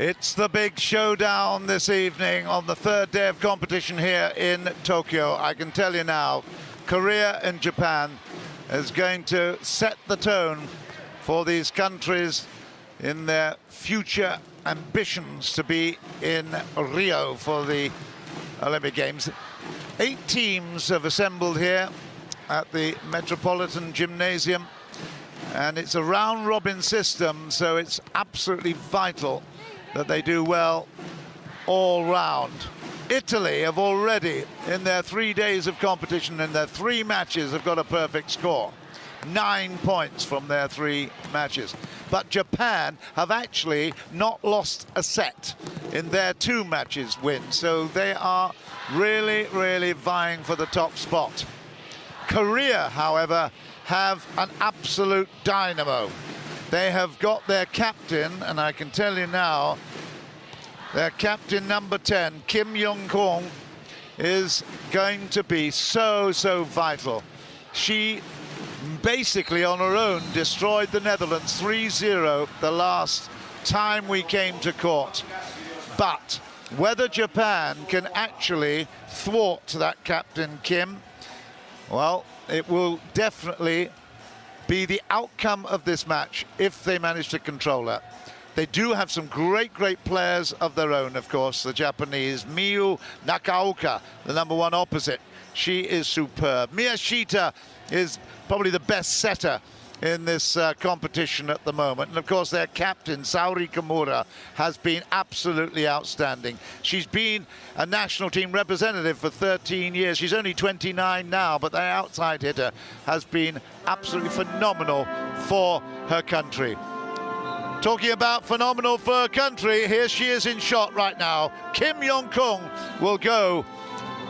It's the big showdown this evening on the third day of competition here in Tokyo. I can tell you now, Korea and Japan is going to set the tone for these countries in their future ambitions to be in Rio for the Olympic Games. 8 teams have assembled here at the Metropolitan Gymnasium, and it's a round-robin system, so it's absolutely vital that they do well all round. Italy have already, in their 3 days of competition, in their 3 matches, have got a perfect score. 9 points from their 3 matches. But Japan have actually not lost a set in their 2 matches win, so they are really, really vying for the top spot. Korea, however, have an absolute dynamo. They have got their captain, and I can tell you now, their captain number 10, Kim Young-kong, is going to be so vital. She basically on her own destroyed the Netherlands 3-0 the last time we came to court. But whether Japan can actually thwart that captain Kim, well, it will definitely be the outcome of this match if they manage to control her. They do have some great players of their own, of course. The Japanese Miyu Nakaoka, the number 1 opposite. She is superb. Miyashita is probably the best setter in this competition at the moment. And of course their captain, Saori Kimura, has been absolutely outstanding. She's been a national team representative for 13 years. She's only 29 now, but their outside hitter has been absolutely phenomenal for her country. Talking about phenomenal for her country, here she is in shot right now. Kim Young-kong will go,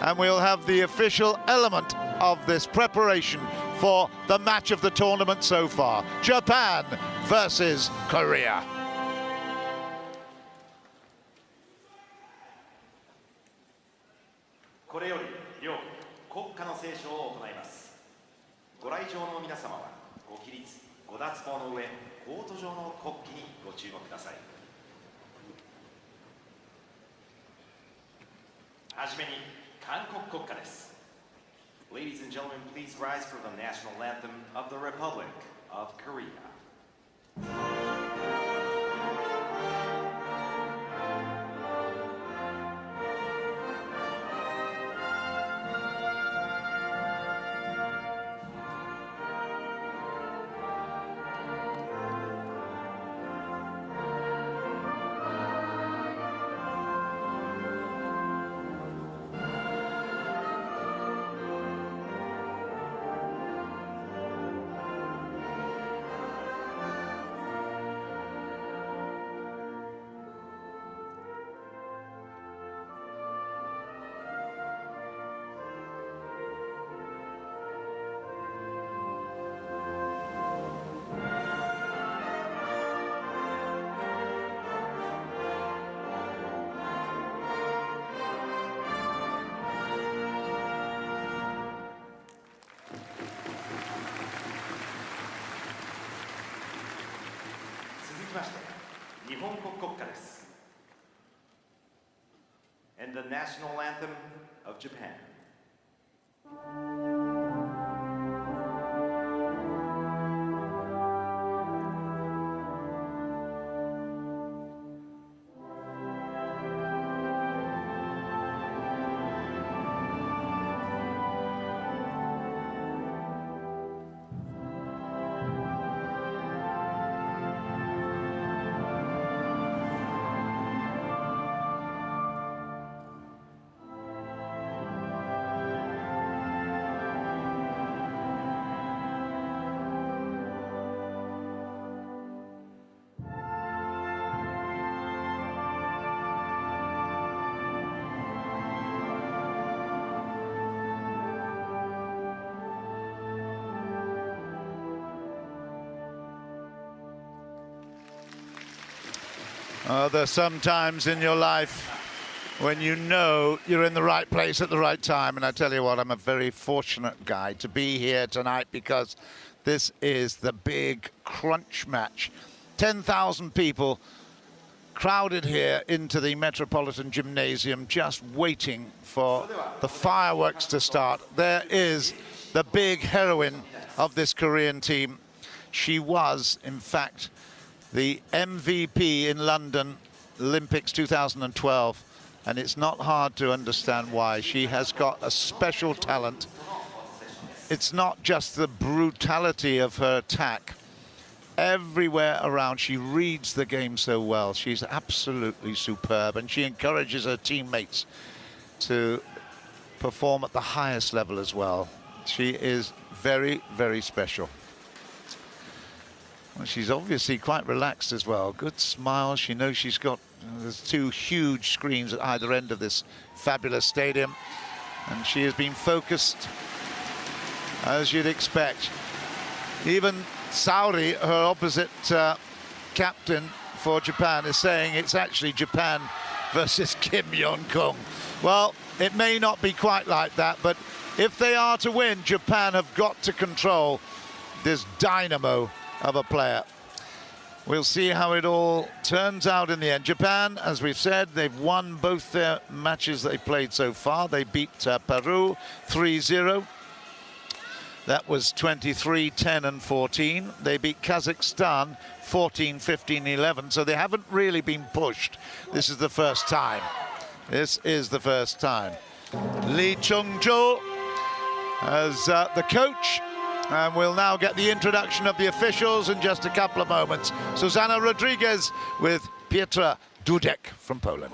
and we'll have the official element of this preparation for the match of the tournament so far. Japan versus Korea. これより両国歌の斉唱を行います。ご来場の皆様はご起立、ご脱帽の上、コート上の国旗にご注目ください。はじめに韓国国歌です。Ladies and gentlemen, please rise for the national anthem of the Republic of Korea. And the national anthem of Japan. There's some times in your life when you know you're in the right place at the right time, and I tell you what, I'm a very fortunate guy to be here tonight because this is the big crunch match. 10,000 people crowded here into the Metropolitan Gymnasium, just waiting for the fireworks to start. There is the big heroine of this Korean team. She was, in fact, the MVP in London Olympics 2012, and it's not hard to understand why. She has got a special talent. It's not just the brutality of her attack. Everywhere around, she reads the game so well. She's absolutely superb, and she encourages her teammates to perform at the highest level as well. She is very, very special. Well, she's obviously quite relaxed as well. Good smile. She knows she's got there's two huge screens at either end of this fabulous stadium, and she has been focused as you'd expect. Even Saori, her opposite captain for Japan, is saying it's actually Japan versus Kim Yong-kung. Well, it may not be quite like that, but if they are to win, Japan have got to control this dynamo of a player. We'll see how it all turns out in the end. Japan, as we've said, they've won both their matches they've played so far. They beat Peru 3-0. That was 23, 10 and 14. They beat Kazakhstan 14, 15, 11. So they haven't really been pushed. This is the first time. This is the first time. Lee Chung-jo as the coach. And we'll now get the introduction of the officials in just a couple of moments. Susana Rodriguez with Pietra Dudek from Poland.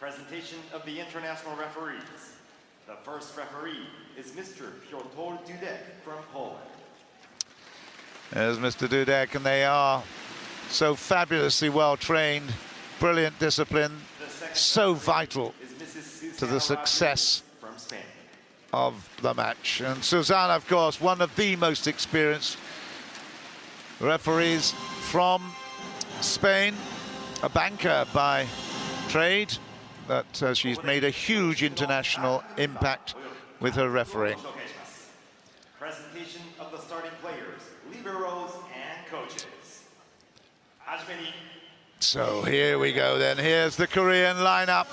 Presentation of the international referees. The first referee is Mr. Piotr Dudek from Poland. There's Mr. Dudek, and they are so fabulously well trained, brilliant discipline, so vital to the success from Spain of the match. And Susana, of course, one of the most experienced referees from Spain, a banker by trade, but she's made a huge international impact with her refereeing. Presentation of the starting players, liberos and coaches. So here we go then. Here's the Korean lineup,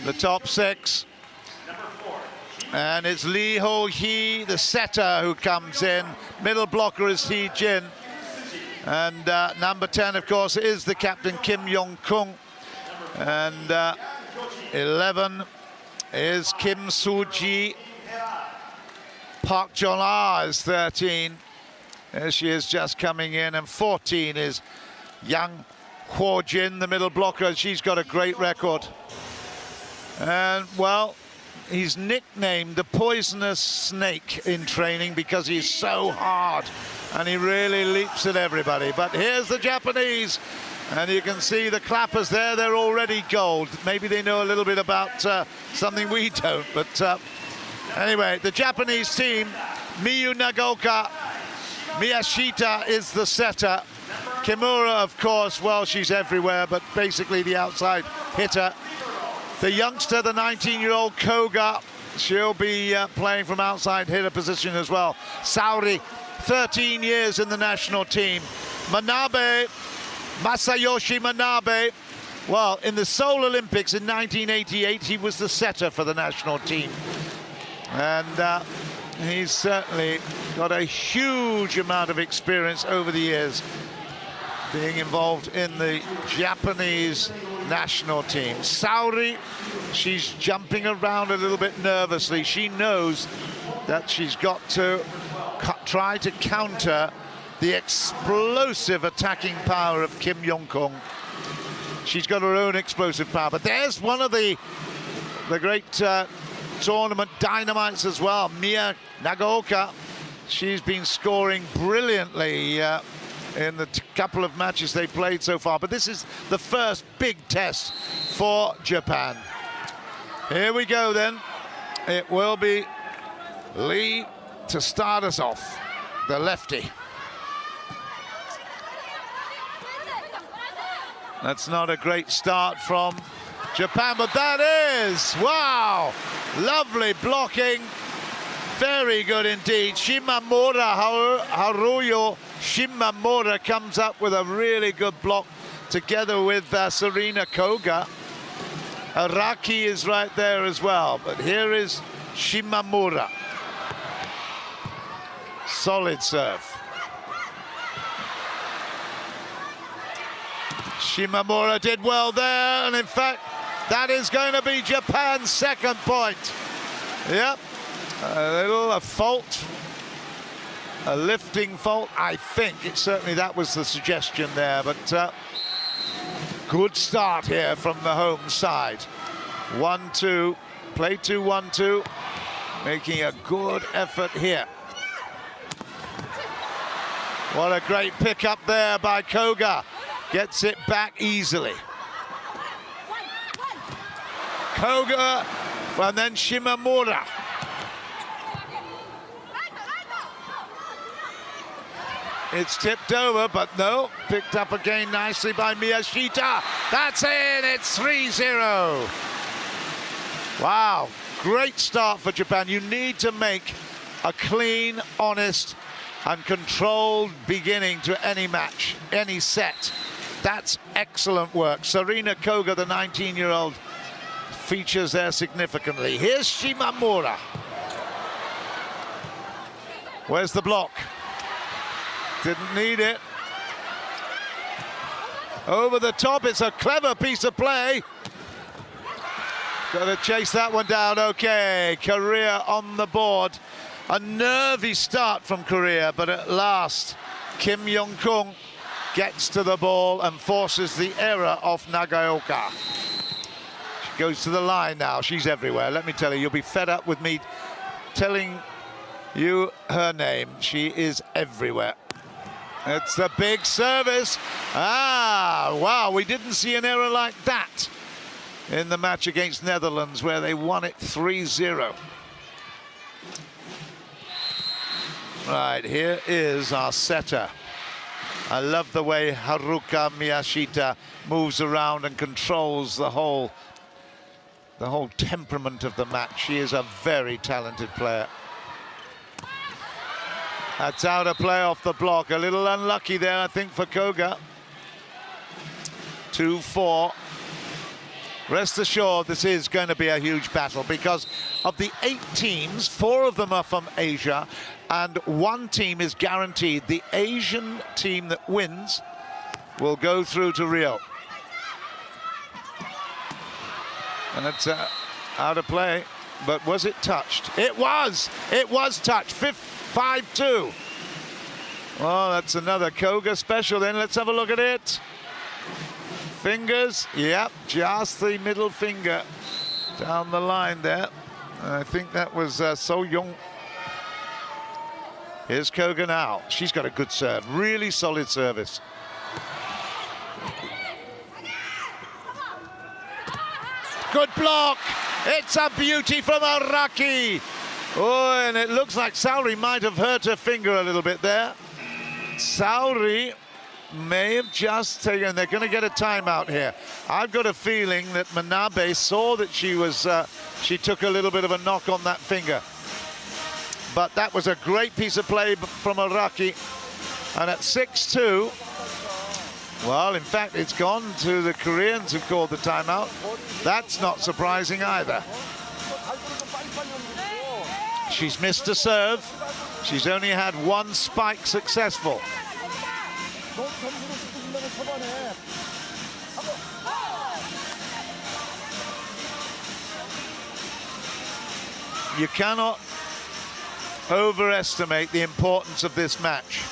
the top six. And it's Lee Ho-hee, the setter, who comes in. Middle blocker is Hee Jin. And number 10, of course, is the captain, Kim Yong-kung. And 11 is Kim Soo-ji. Park Jong-ah is 13. There she is just coming in. And 14 is Yang Hwo-jin, the middle blocker. She's got a great record. And, well, he's nicknamed the poisonous snake in training because he's so hard and he really leaps at everybody. But here's the Japanese, and you can see the clappers there. They're already gold. Maybe they know a little bit about something we don't, but anyway, the Japanese team, Miyu Nagaoka, Miyashita is the setter. Kimura, of course, well, she's everywhere, but basically the outside hitter. The youngster, the 19-year-old Koga, she'll be playing from outside hitter position as well. Saori, 13 years in the national team. Manabe, Masayoshi Manabe, well, in the Seoul Olympics in 1988, he was the setter for the national team. And he's certainly got a huge amount of experience over the years being involved in the Japanese national team. Saori, she's jumping around a little bit nervously. She knows that she's got to try to counter the explosive attacking power of Kim Yong-kung. She's got her own explosive power, but there's one of the great tournament dynamites as well, Miyu Nagaoka. She's been scoring brilliantly in the couple of matches they played so far, but this is the first big test for Japan. Here we go then. It will be Lee to start us off, the lefty. That's not a great start from Japan, but that is, wow, lovely blocking Very good indeed. Shimamura, Haruyo Shimamura comes up with a really good block together with Sarina Koga. Araki is right there as well, but here is Shimamura. Solid serve. Shimamura did well there, and in fact, that is going to be Japan's second point. Yep, a fault, a lifting fault, I think. Certainly that was the suggestion there, but good start here from the home side. 1-2, play 2-1-2, making a good effort here. What a great pickup there by Koga. Gets it back easily. Koga, and then Shimamura. It's tipped over, but no, picked up again nicely by Miyashita. That's in, it's 3-0. Wow, great start for Japan. You need to make a clean, honest, and controlled beginning to any match, any set. That's excellent work. Sarina Koga, the 19-year-old, features there significantly. Here's Shimamura. Where's the block? Didn't need it. Over the top, it's a clever piece of play. Got to chase that one down. Okay, Korea on the board. A nervy start from Korea, but at last, Kim Yong-kung gets to the ball and forces the error off Nagaoka. She goes to the line now. She's everywhere. Let me tell you, you'll be fed up with me telling you her name. She is everywhere. It's a big service. Ah, wow, we didn't see an error like that in the match against Netherlands, where they won it 3-0. Right, here is our setter. I love the way Haruka Miyashita moves around and controls the whole temperament of the match. She is a very talented player. That's out of play off the block. A little unlucky there, I think, for Koga. 2-4. Rest assured, this is going to be a huge battle, because of the 8 teams, 4 of them are from Asia, and 1 team is guaranteed. The Asian team that wins will go through to Rio. And it's out of play, but was it touched? It was touched. 5-2. Well, that's another Koga special then. Let's have a look at it. Fingers, yep, just the middle finger down the line there. I think that was So Young. Here's Koga now. She's got a good serve, really solid service. Good block. It's a beauty from Araki. Oh, and it looks like Saori might have hurt her finger a little bit there. Saori may have just taken, they're going to get a timeout here. I've got a feeling that Manabe saw that she took a little bit of a knock on that finger. But that was a great piece of play from Araki. And at 6-2, well, in fact, it's gone to the Koreans who called the timeout. That's not surprising either. She's missed a serve. She's only had 1 spike successful. You cannot overestimate the importance of this match.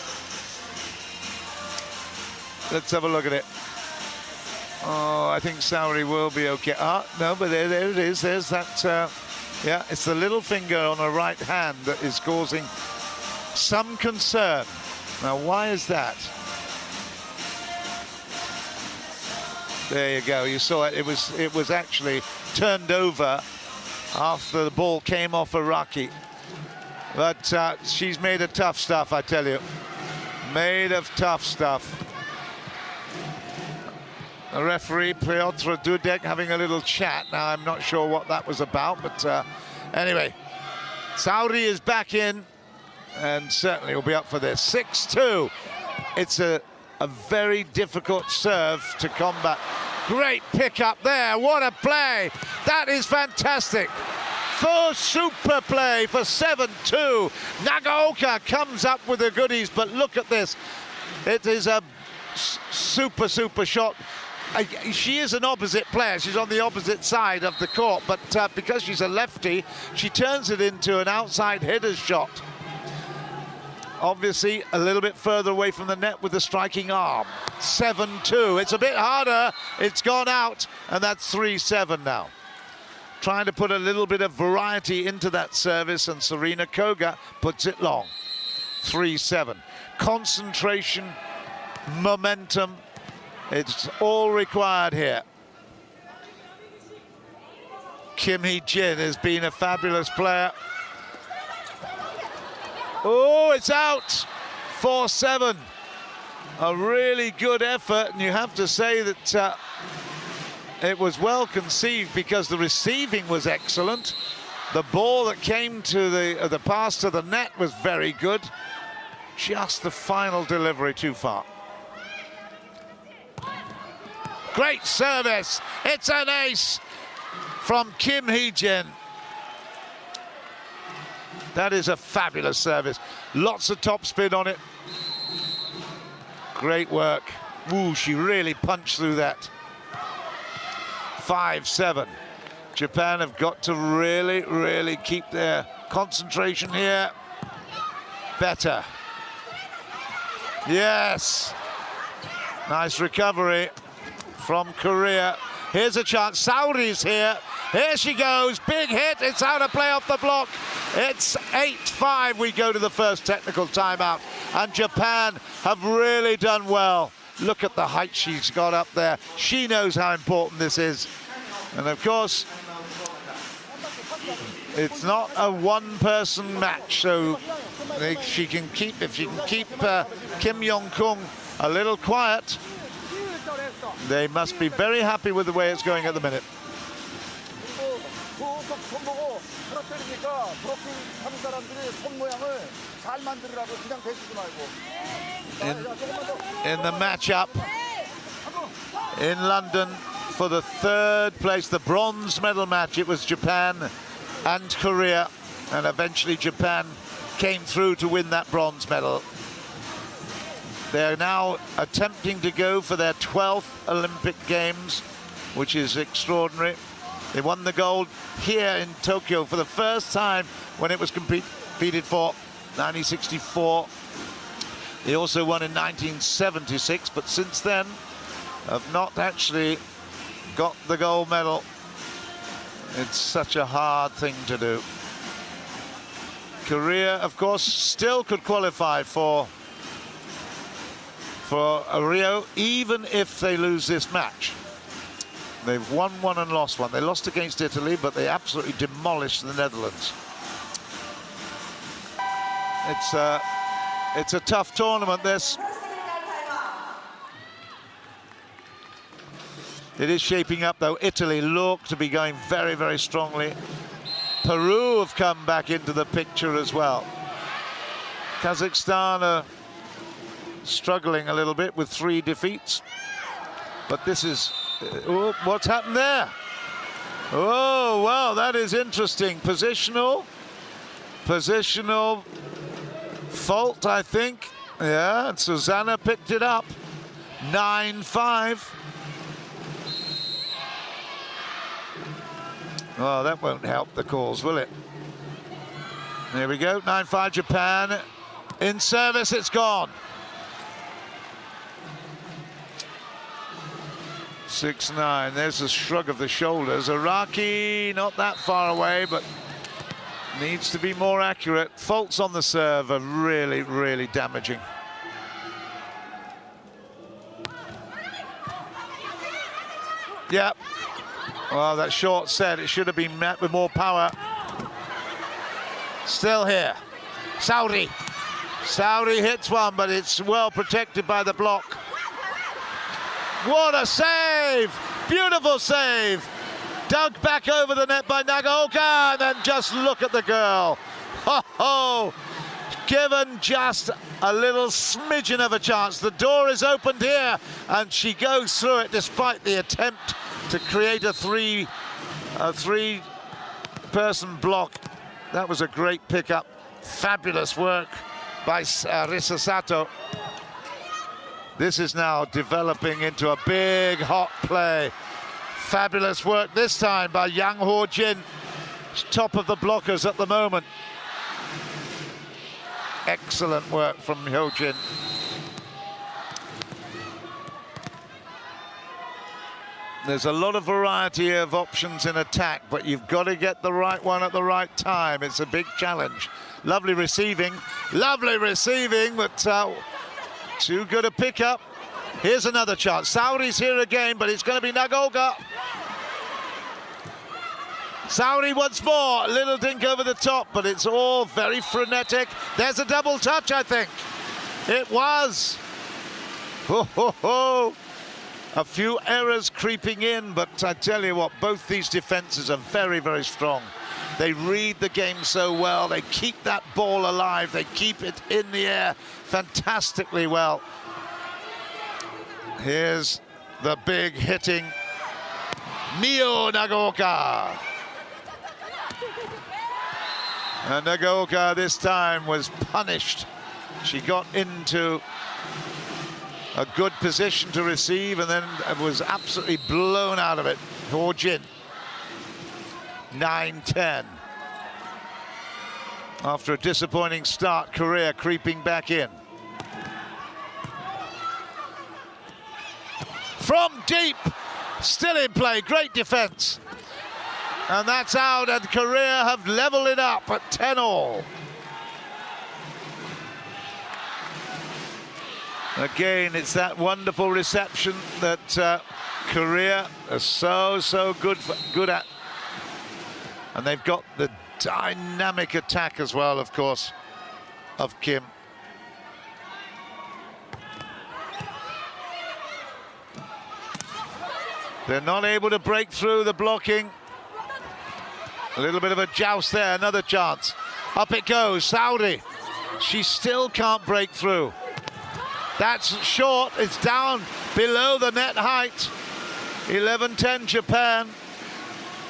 Let's have a look at it. Oh, I think Saori will be okay. No, but there it is. There's that. Yeah, it's the little finger on her right hand that is causing some concern. Now, why is that? There you go. You saw it. It was actually turned over after the ball came off Araki. But she's made of tough stuff, I tell you. Made of tough stuff. The referee, Piotr Dudek, having a little chat. Now, I'm not sure what that was about, but anyway, Saudi is back in and certainly will be up for this. 6-2. It's a very difficult serve to combat. Great pick up there. What a play. That is fantastic. Full super play for 7-2. Nagaoka comes up with the goodies, but look at this. It is a super shot. She is an opposite player. She's on the opposite side of the court, but because she's a lefty, she turns it into an outside hitter's shot. Obviously, a little bit further away from the net with the striking arm. 7-2. It's a bit harder. It's gone out, and that's 3-7 now. Trying to put a little bit of variety into that service, and Serena Koga puts it long. 3-7. Concentration, momentum, it's all required here. Kim Hee-jin has been a fabulous player. Oh, it's out. 4-7. A really good effort, and you have to say that it was well conceived because the receiving was excellent. The ball that came to the pass to the net was very good. Just the final delivery too far. Great service. It's an ace from Kim Hee-jin. That is a fabulous service. Lots of topspin on it. Great work. Ooh, she really punched through that. 5-7. Japan have got to really keep their concentration here. Better. Yes. Nice recovery from Korea. Here's a chance. Saudi's here. Here she goes. Big hit. It's out of play off the block. It's 8-5. We go to the first technical timeout. And Japan have really done well. Look at the height she's got up there. She knows how important this is. And of course, it's not a one-person match, so if she can keep Kim Yong-kung a little quiet, they must be very happy with the way it's going at the minute. In the matchup in London for the third place, the bronze medal match, it was Japan and Korea, and eventually Japan came through to win that bronze medal. They're now attempting to go for their 12th Olympic Games, which is extraordinary. They won the gold here in Tokyo for the first time when it was competed for, 1964. They also won in 1976, but since then have not actually got the gold medal. It's such a hard thing to do. Korea, of course, still could qualify for Rio, even if they lose this match. They've won one and lost one. They lost against Italy, but they absolutely demolished the Netherlands. It's a tough tournament, this. It is shaping up, though. Italy look to be going very strongly. Peru have come back into the picture as well. Kazakhstan are struggling a little bit with 3 defeats. But this is... oh, what's happened there? Oh, well, that is interesting. Positional fault, I think. Yeah, and Susanna picked it up. 9-5. Well, that won't help the cause, will it? There we go, 9-5 Japan. In service, it's gone. 6-9, there's a shrug of the shoulders. Araki, not that far away, but needs to be more accurate. Faults on the serve are really damaging. Yep. Well, that short set, it should have been met with more power. Still here. Saudi hits one, but it's well protected by the block. What a save! Beautiful save! Dug back over the net by Nagaoka, and then just look at the girl. Oh, given just a little smidgen of a chance. The door is opened here, and she goes through it despite the attempt to create a three-person block. That was a great pickup. Fabulous work by Risa Sato. This is now developing into a big hot play. Fabulous work this time by Yang Ho-jin. Top of the blockers at the moment. Excellent work from Ho-jin. There's a lot of variety of options in attack, but you've got to get the right one at the right time. It's a big challenge. Lovely receiving, but too good a pickup. Here's another chance. Saori's here again, but it's going to be Nagaoka. Saori once more, a little dink over the top, but it's all very frenetic. There's a double touch, I think. It was. Ho, ho, ho. A few errors creeping in, but I tell you what, both these defenses are very, very strong. They read the game so well. They keep that ball alive. They keep it in the air fantastically well. Here's the big hitting Mio Nagaoka. And Nagaoka this time was punished. She got into a good position to receive and then was absolutely blown out of it. Ho-jin. 9-10. After a disappointing start, Korea creeping back in. From deep, still in play, great defense. And that's out, and Korea have leveled it up at 10-all. Again, it's that wonderful reception that Korea are so good at. And they've got the dynamic attack as well, of course, of Kim. They're not able to break through the blocking. A little bit of a joust there, another chance. Up it goes, Saori. She still can't break through. That's short, it's down below the net height. 11-10 Japan.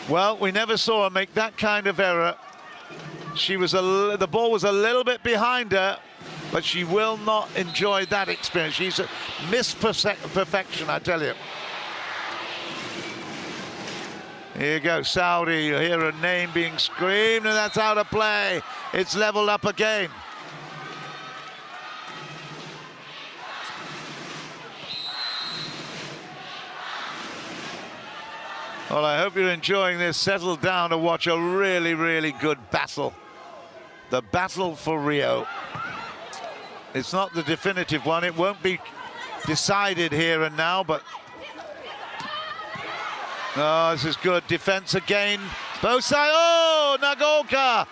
Well, we never saw her make that kind of error. She was the ball was a little bit behind her, but she will not enjoy that experience. She's a perfection, I tell you. Here you go, Saori. You hear her name being screamed, and that's out of play. It's leveled up again. Well, I hope you're enjoying this. Settle down to watch a really, really good battle. The battle for Rio. It's not the definitive one. It won't be decided here and now, but... Oh, this is good. Defense again. Both sides. Oh, Nagaoka!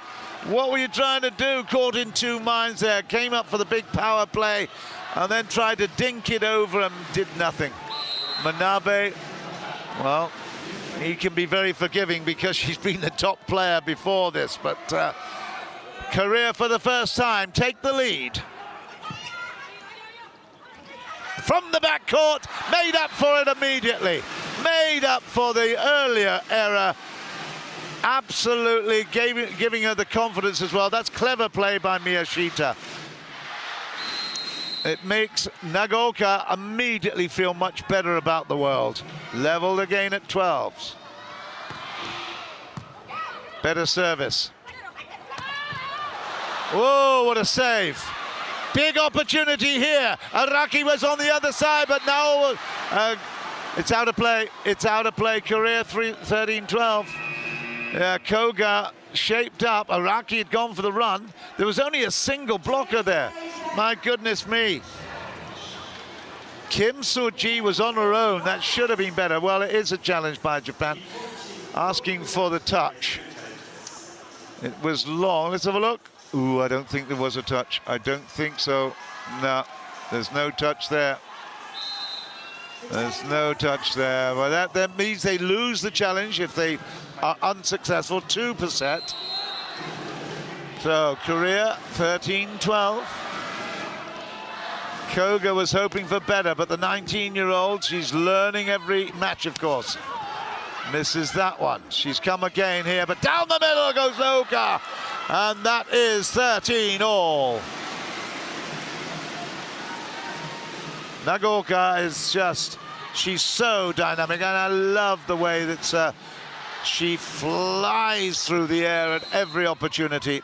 What were you trying to do? Caught in two minds there. Came up for the big power play and then tried to dink it over and did nothing. Manabe, well, he can be very forgiving because she's been the top player before this, but Korea for the first time take the lead. From the backcourt, made up for it immediately. Made up for the earlier error. Absolutely giving her the confidence as well. That's clever play by Miyashita. It makes Nagaoka immediately feel much better about the world. Leveled again at 12s. Better service. Whoa, what a save. Big opportunity here. Araki was on the other side, but now it's out of play. It's out of play. Korea 13-12. Koga shaped up. Araki had gone for the run. There was only a single blocker there. My goodness me. Kim Soo-ji was on her own. That should have been better. Well, it is a challenge by Japan. Asking for the touch. It was long. Let's have a look. Ooh, I don't think there was a touch. I don't think so. No, there's no touch there. There's no touch there. Well, that means they lose the challenge if they are unsuccessful. 2%. So Korea 13-12. Koga was hoping for better, but the 19-year-old, she's learning every match, of course. Misses that one. She's come again here, but down the middle goes Oka. And that is 13-all. Nagaoka is just, she's so dynamic, and I love the way that she flies through the air at every opportunity.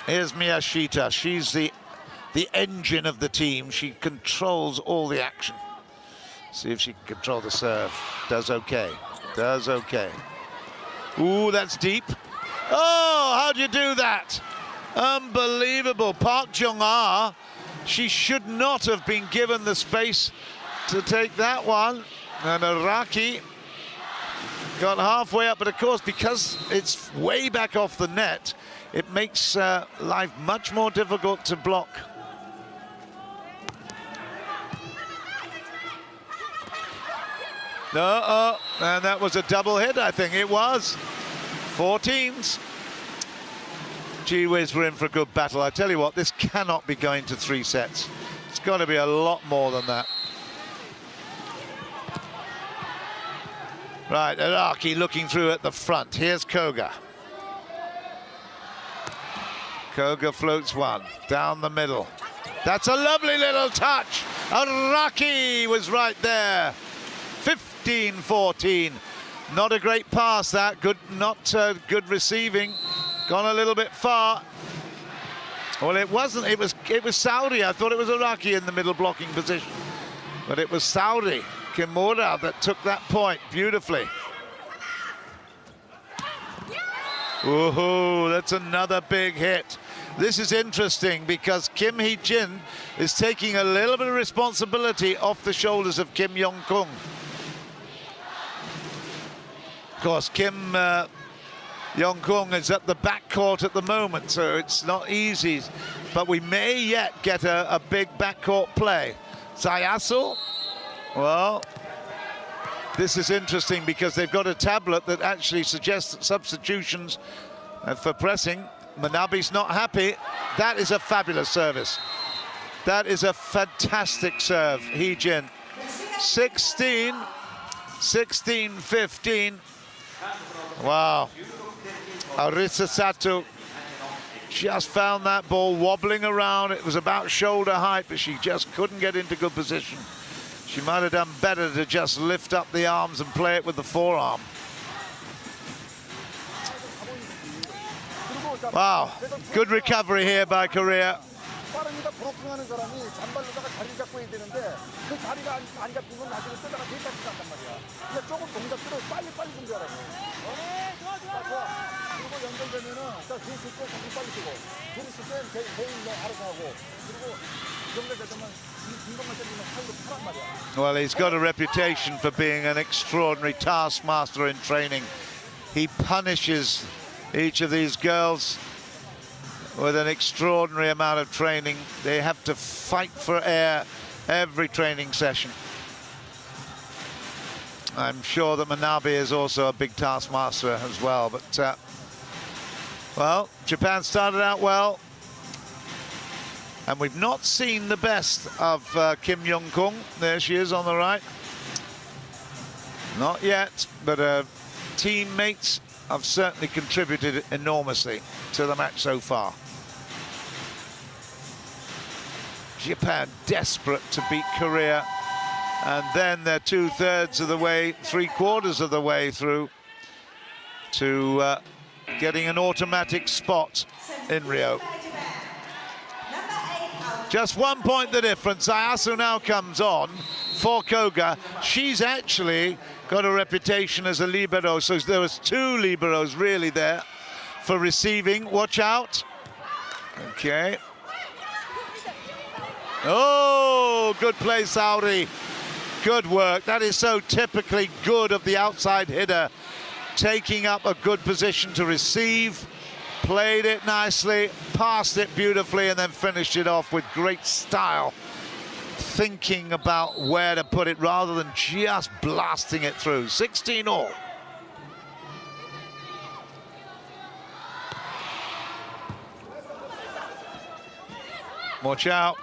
Here's Miyashita. She's the engine of the team. She controls all the action. See if she can control the serve. Does okay. Does okay. Ooh, that's deep. Oh, how'd you do that? Unbelievable. Park Jong-ah, she should not have been given the space to take that one. And Araki got halfway up, but of course, because it's way back off the net, it makes life much more difficult to block. And that was a double hit, I think it was. 14s. Gee whiz, we're in for a good battle. I tell you what, this cannot be going to 3 sets. It's got to be a lot more than that. Right, Araki looking through at the front. Here's Koga. Koga floats one down the middle. That's a lovely little touch. Araki was right there. 15-14. Not a great pass, that. Good, not good receiving. Gone a little bit far. Well, it wasn't. It was Saudi. I thought it was Araki in the middle blocking position, but it was Saudi Kimura that took that point beautifully. Woohoo! That's another big hit. This is interesting because Kim Hee-jin is taking a little bit of responsibility off the shoulders of Kim Yong-kung. Of course, Kim Yong-kung is at the backcourt at the moment, so it's not easy. But we may yet get a big backcourt play. Zayasu, well, this is interesting because they've got a tablet that actually suggests substitutions for pressing. Manabe's not happy. That is a fabulous service. That is a fantastic serve, Hee-jin. 16-15. Wow. Arisa Sato just found that ball wobbling around. It was about shoulder height, but she just couldn't get into good position. She might have done better to just lift up the arms and play it with the forearm. Wow, good recovery here by Korea. Well, he's got a reputation for being an extraordinary taskmaster in training. He punishes each of these girls with an extraordinary amount of training. They have to fight for air every training session. I'm sure that Manabe is also a big taskmaster as well, but well, Japan started out well, and we've not seen the best of Kim Yong-kung. There she is on the right. Not yet, but teammates have certainly contributed enormously to the match so far. Japan desperate to beat Korea, and then they're 2/3 of the way, 3/4 of the way through to getting an automatic spot in Rio. Just 1 point the difference. Ayasu now comes on for Koga. She's actually got a reputation as a libero, so there was 2 liberos really there for receiving. Watch out. Okay. Oh, good play, Saudi. Good work. That is so typically good of the outside hitter, taking up a good position to receive, played it nicely, passed it beautifully, and then finished it off with great style, thinking about where to put it rather than just blasting it through. 16-all. Watch out.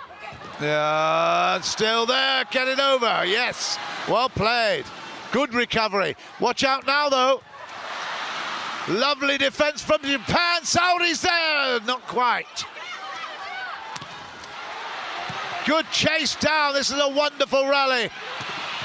Yeah, still there. Get it over. Yes. Well played. Good recovery. Watch out now, though. Lovely defense from Japan. Saori's there. Not quite. Good chase down. This is a wonderful rally.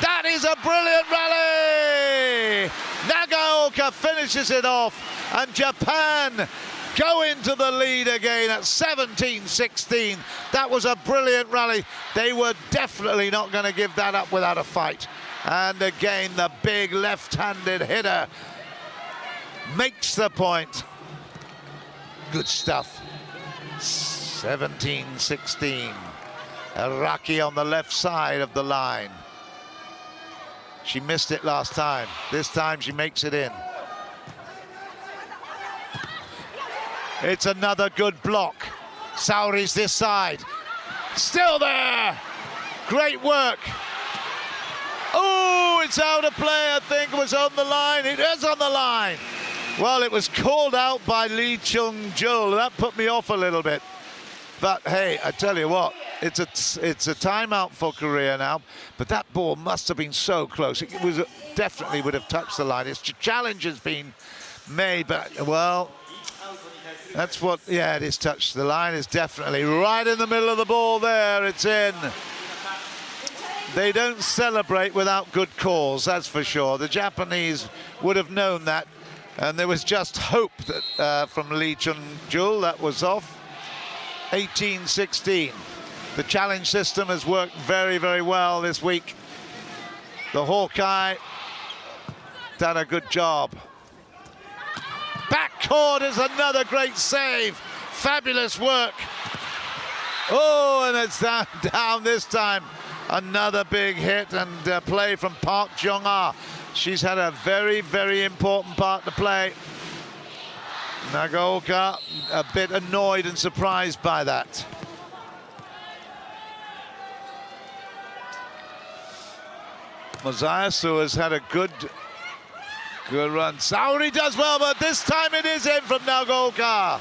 That is a brilliant rally. Nagaoka finishes it off, and Japan go into the lead again at 17-16. That was a brilliant rally. They were definitely not going to give that up without a fight. And again, the big left-handed hitter makes the point. Good stuff. 17-16. Araki on the left side of the line. She missed it last time. This time she makes it in. It's another good block. Saori's this side. Still there. Great work. Oh, it's out of play. I think it was on the line. It is on the line. Well, it was called out by Lee Chung-jul. That put me off a little bit. But hey, I tell you what, it's a timeout for Korea now. But that ball must have been so close. It was definitely would have touched the line. Its challenge has been made, but well, that's what. Yeah, it is touched the line. It's definitely right in the middle of the ball. There, it's in. They don't celebrate without good cause, that's for sure. The Japanese would have known that, and there was just hope that from Lee Chung-jul that was off. 18-16. The challenge system has worked very, very well this week. The Hawkeye done a good job. Backcourt is another great save. Fabulous work. Oh, and it's down this time. Another big hit and play from Park Jong-ah. She's had a very, very important part to play. Nagaoka a bit annoyed and surprised by that. Masayasu has had a good run. Saori does well, but this time it is in from Nagaoka.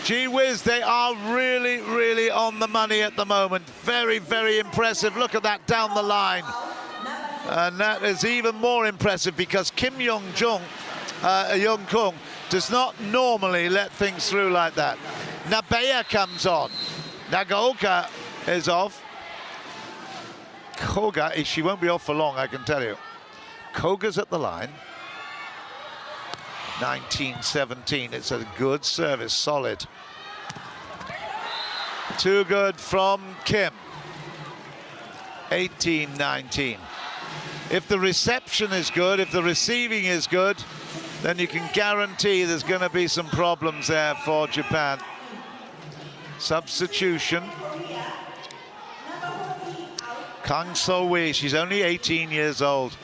Gee whiz, they are really, really on the money at the moment. Very, very impressive. Look at that down the line. And that is even more impressive because Kim Young-kung does not normally let things through like that. Nabeya comes on. Nagaoka is off. Koga, she won't be off for long, I can tell you. Koga's at the line. 19-17, it's a good service, solid. Too good from Kim. 18-19. If the reception is good, if the receiving is good, then you can guarantee there's going to be some problems there for Japan. Substitution. Kang So-wee, she's only 18 years old.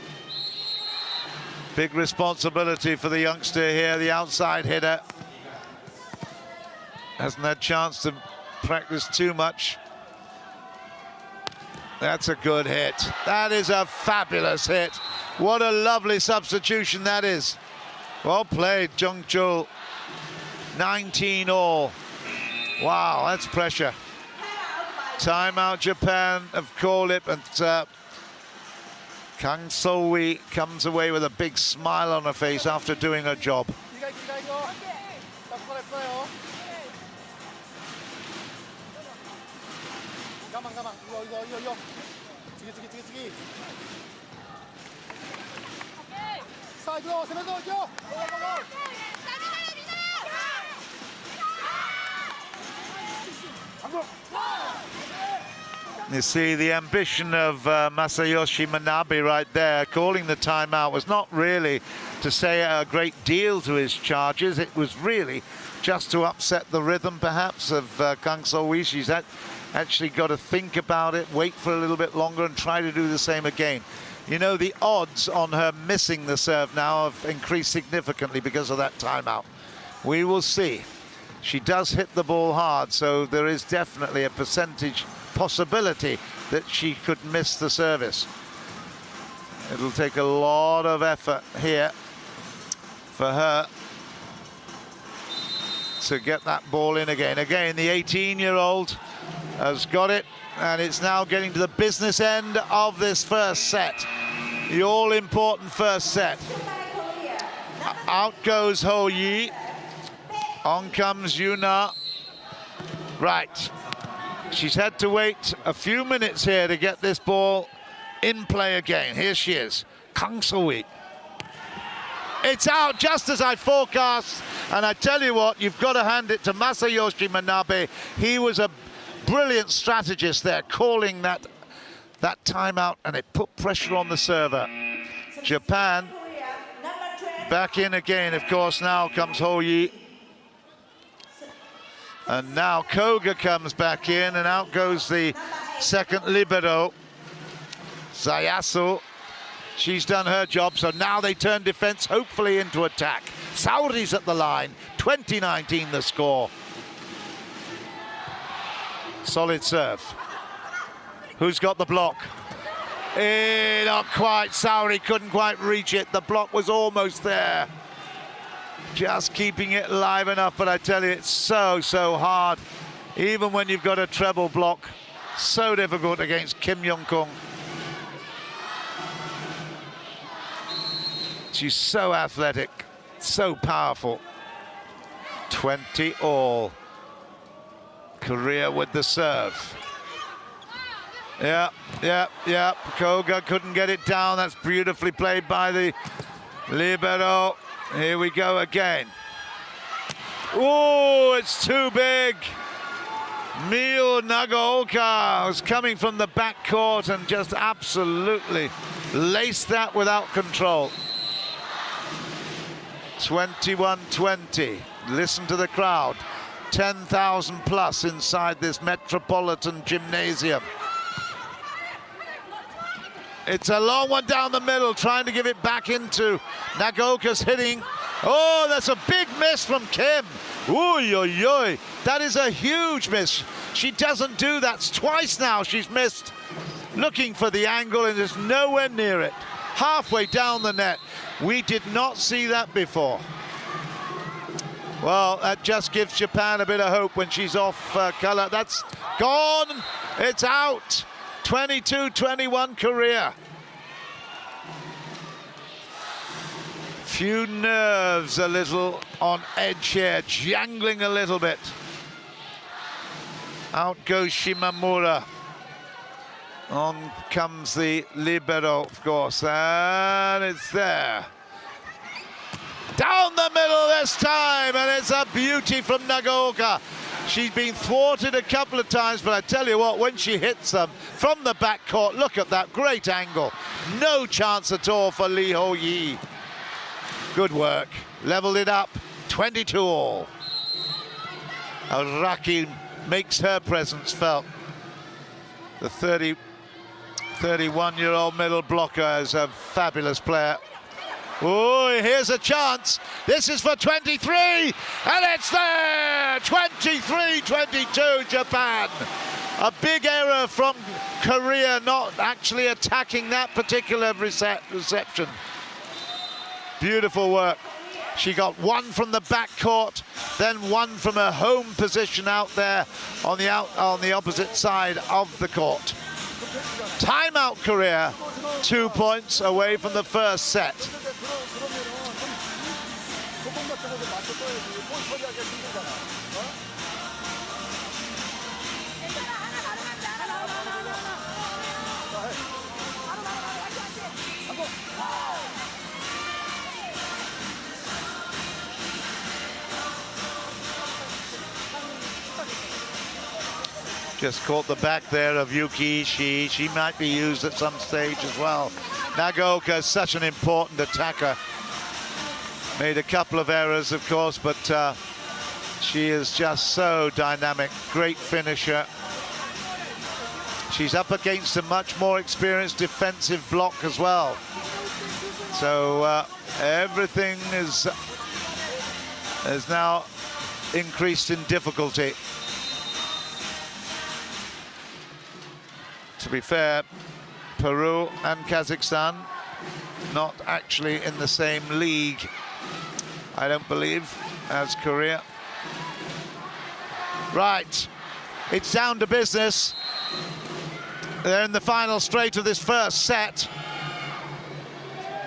Big responsibility for the youngster here, the outside hitter. Hasn't had a chance to practice too much. That's a good hit. That is a fabulous hit. What a lovely substitution that is. Well played, Chung-jul. 19 all. Wow, that's pressure. Timeout, Japan have called it, and Kang So-wee comes away with a big smile on her face after doing her job. You see the ambition of Masayoshi Manabe right there, calling the timeout was not really to say a great deal to his charges. It was really just to upset the rhythm, perhaps, of Kang So-wee. She's actually got to think about it, wait for a little bit longer and try to do the same again. You know, the odds on her missing the serve now have increased significantly because of that timeout. We will see. She does hit the ball hard, so there is definitely a percentage possibility that she could miss the service. It'll take a lot of effort here for her to get that ball in again. Again, the 18-year-old has got it, and it's now getting to the business end of this first set. The all-important first set. Out goes Ho Yi. On comes Yuna. Right. She's had to wait a few minutes here to get this ball in play again. Here she is, Kang So-wi. It's out just as I forecast, and I tell you what, you've got to hand it to Masayoshi Manabe. He was a brilliant strategist there, calling that timeout, and it put pressure on the server. Japan back in again, of course. Now comes Ho Yi. And now Koga comes back in, and out goes the second libero, Sayasu. She's done her job, so now they turn defense, hopefully into attack. Sauri's at the line, 20-19 the score. Solid serve. Who's got the block? Not quite. Sauri couldn't quite reach it. The block was almost there. Just keeping it live enough, but I tell you, it's so hard. Even when you've got a treble block, so difficult against Kim Yong-kung. She's so athletic, so powerful. 20 all. Korea with the serve. Yeah. Koga couldn't get it down. That's beautifully played by the libero. Here we go again. Oh, it's too big. Mio Nagaoka was coming from the backcourt and just absolutely laced that without control. 21-20. Listen to the crowd. 10,000 plus inside this metropolitan gymnasium. It's a long one down the middle, trying to give it back into Nagaoka's hitting. Oh, that's a big miss from Kim. Oy, oy, oy. That is a huge miss. She doesn't do that. Twice now she's missed. Looking for the angle and is nowhere near it. Halfway down the net. We did not see that before. Well, that just gives Japan a bit of hope when she's off color. That's gone. It's out. 22-21 Korea. Few nerves a little on edge here, jangling a little bit. Out goes Shimamura. On comes the libero, of course, and it's there. Down the middle this time, and it's a beauty from Nagaoka. She's been thwarted a couple of times, but I tell you what, when she hits them from the backcourt, look at that great angle. No chance at all for Lee Ho Yi. Good work. Leveled it up. 22 all. Araki makes her presence felt. The 31-year-old middle blocker is a fabulous player. Oh, here's a chance. This is for 23, and it's there! 23-22 Japan. A big error from Korea, not actually attacking that particular reception. Beautiful work. She got one from the backcourt, then one from her home position out there on the opposite side of the court. Timeout Korea, 2 points away from the first set. Just caught the back there of Yuki Ishii. She might be used at some stage as well. Nagaoka is such an important attacker. Made a couple of errors, of course, but she is just so dynamic. Great finisher. She's up against a much more experienced defensive block as well. So everything is now increased in difficulty. To be fair, Peru and Kazakhstan not actually in the same league, I don't believe, as Korea. Right, it's down to business. They're in the final straight of this first set.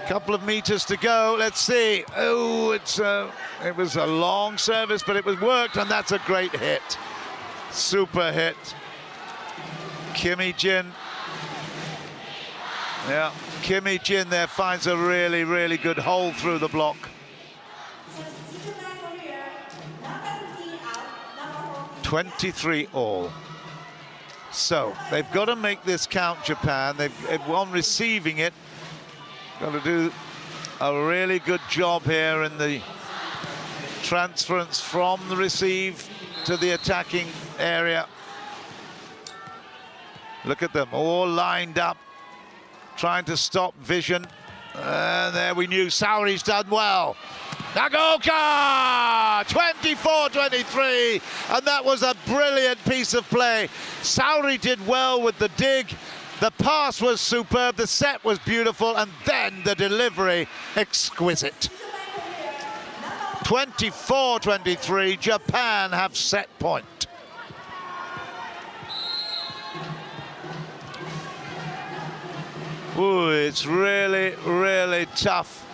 Couple of meters to go. Let's see. Oh, it was a long service, but it was worked, and that's a great hit. Super hit. Kimi Jin. Yeah, Kimi Jin there finds a really, really good hole through the block. 23 all. So they've got to make this count, Japan. They've on receiving it. Got to do a really good job here in the transference from the receive to the attacking area. Look at them all lined up, trying to stop vision. And there we knew Saori's done well. Nagaoka, 24-23, and that was a brilliant piece of play. Saori did well with the dig. The pass was superb, the set was beautiful, and then the delivery exquisite. 24-23, Japan have set point. Ooh, it's really, really tough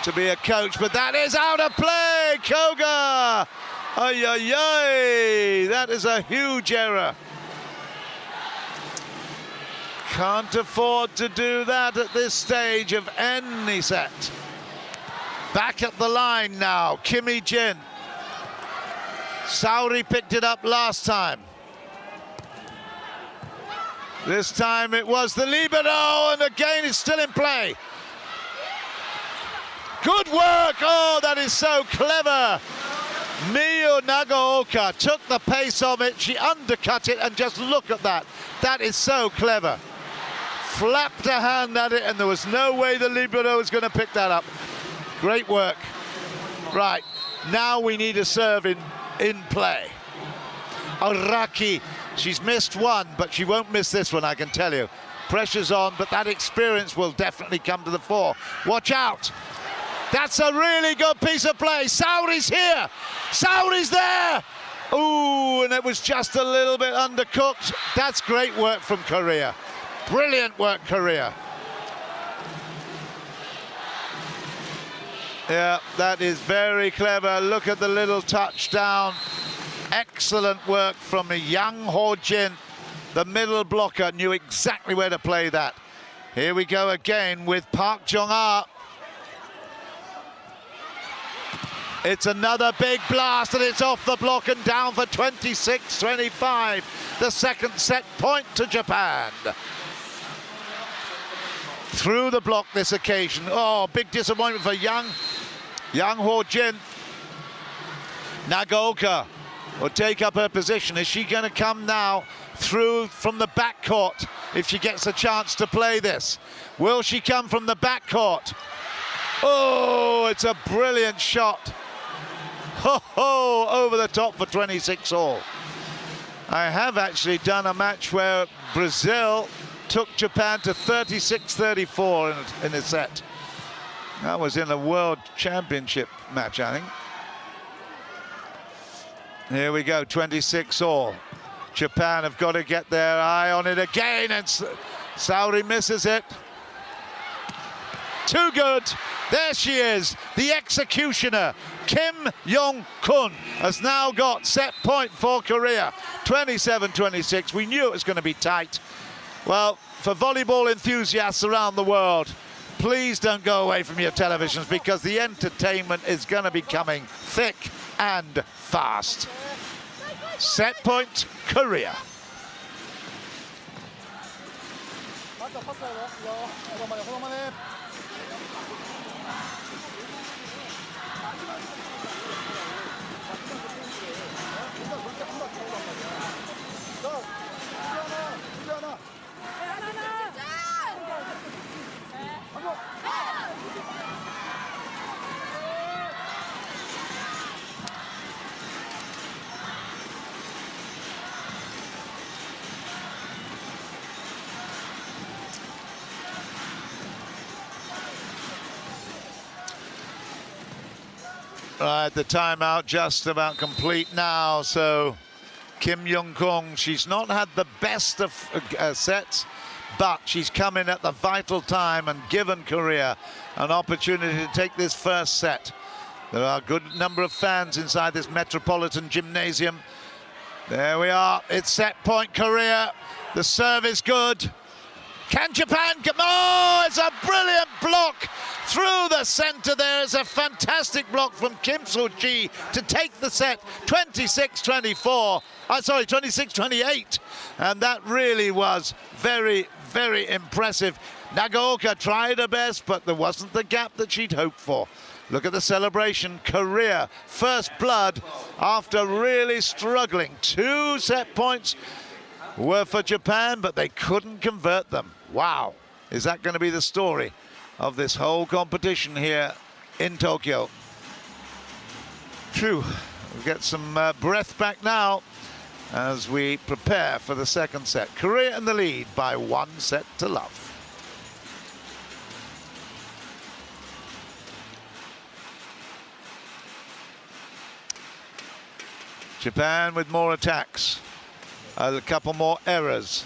to be a coach, but that is out of play, Koga! Ay, ay, ay, that is a huge error. Can't afford to do that at this stage of any set. Back at the line now, Kimi Jin. Saori picked it up last time. This time it was the libero, and again it's still in play. Good work! Oh, that is so clever. Miyu Nagaoka took the pace of it, she undercut it, and just look at that. That is so clever. Flapped a hand at it, and there was no way the libero was going to pick that up. Great work. Right, now we need a serve in play. Araki, she's missed one, but she won't miss this one, I can tell you. Pressure's on, but that experience will definitely come to the fore. Watch out. That's a really good piece of play. Saori's here. Saori's there. Ooh, and it was just a little bit undercooked. That's great work from Korea. Brilliant work, Korea. Yeah, that is very clever. Look at the little touchdown. Excellent work from Yang Ho-jin. The middle blocker knew exactly where to play that. Here we go again with Park Jong-ah. It's another big blast, and it's off the block and down for 26-25. The second set point to Japan. Through the block this occasion. Oh, big disappointment for Yang Ho-jin. Nagaoka will take up her position. Is she going to come now through from the backcourt if she gets a chance to play this? Will she come from the backcourt? Oh, it's a brilliant shot. Ho ho, over the top for 26 all. I have actually done a match where Brazil took Japan to 36-34 in a set. That was in a World Championship match, I think. Here we go, 26 all. Japan have got to get their eye on it again, and Saori misses it. Too good. There she is, the executioner. Kim Yong-kun has now got set point for Korea. 27-26. We knew it was going to be tight. Well, for volleyball enthusiasts around the world, please don't go away from your televisions, because the entertainment is going to be coming thick and fast. Set point, Korea. Right, the timeout just about complete now. So Kim Young-kong, she's not had the best of sets, but she's come in at the vital time and given Korea an opportunity to take this first set. There are a good number of fans inside this Metropolitan Gymnasium. There we are, it's set point Korea. The serve is good. Can Japan come? Oh, it's a brilliant block through the center. There's a fantastic block from Kim Soo-ji to take the set 26-24. Sorry, 26-28. And that really was very, very impressive. Nagaoka tried her best, but there wasn't the gap that she'd hoped for. Look at the celebration. Korea, first blood after really struggling. 2 set points were for Japan, but they couldn't convert them. Wow, is that going to be the story of this whole competition here in Tokyo? Phew, we'll get some breath back now as we prepare for the second set. Korea in the lead by 1-0. Japan with more attacks, a couple more errors.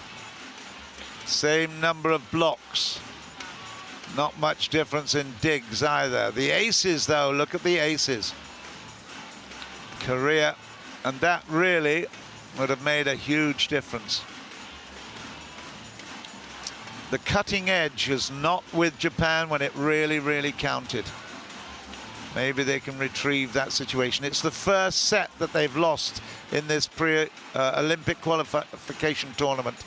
Same number of blocks. Not much difference in digs either. The aces, though, look at the aces. Korea, and that really would have made a huge difference. The cutting edge is not with Japan when it really, really counted. Maybe they can retrieve that situation. It's the first set that they've lost in this Olympic qualification tournament.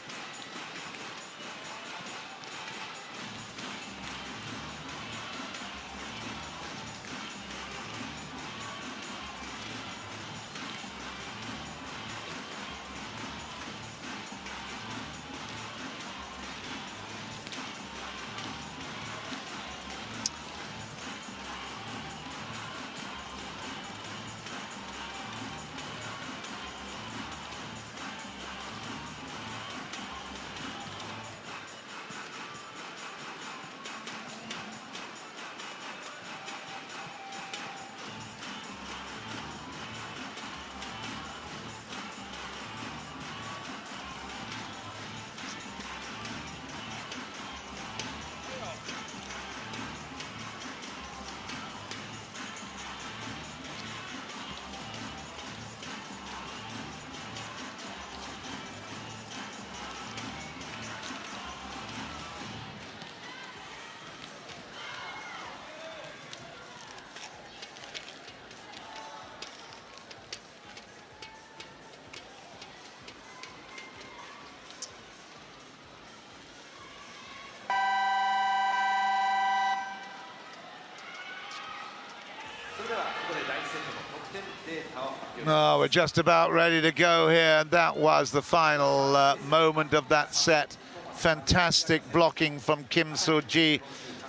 Oh, we're just about ready to go here, and that was the final moment of that set. Fantastic blocking from Kim Soo-ji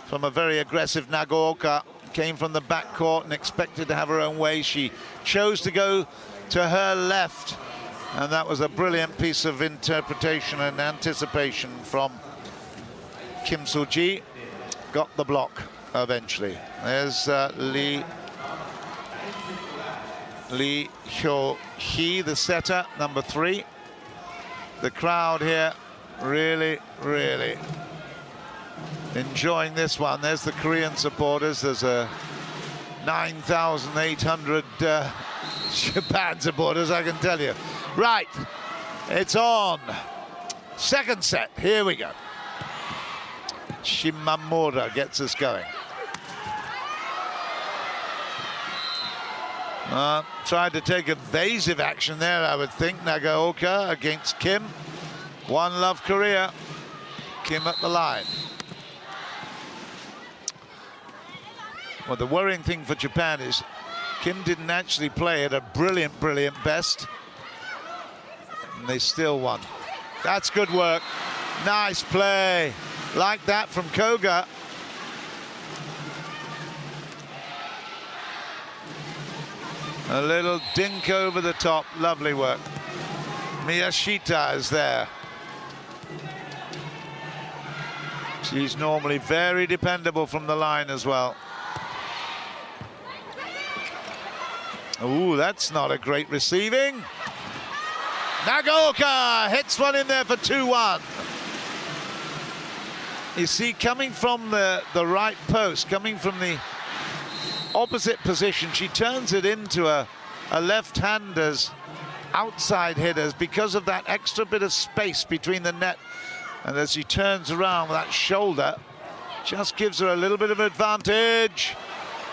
from a very aggressive Nagaoka. Came from the backcourt and expected to have her own way. She chose to go to her left, and that was a brilliant piece of interpretation and anticipation from Kim Soo-ji. Got the block eventually. There's Lee Hyo-hee, the setter, number 3. The crowd here really, really enjoying this one. There's the Korean supporters. There's a 9,800 Japan supporters, I can tell you. Right, it's on. Second set, here we go. Shimamura gets us going. Tried to take evasive action there, I would think, Nagaoka against Kim. One love Korea. Kim at the line. Well, the worrying thing for Japan is Kim didn't actually play at a brilliant, brilliant best. And they still won. That's good work. Nice play. Like that from Koga. A little dink over the top, lovely work. Miyashita is there. She's normally very dependable from the line as well. Ooh, that's not a great receiving. Nagaoka hits one in there for 2-1. You see, coming from the right post, coming from the opposite position, she turns it into a left-hander's outside hitters because of that extra bit of space between the net. And as she turns around with that shoulder, just gives her a little bit of advantage.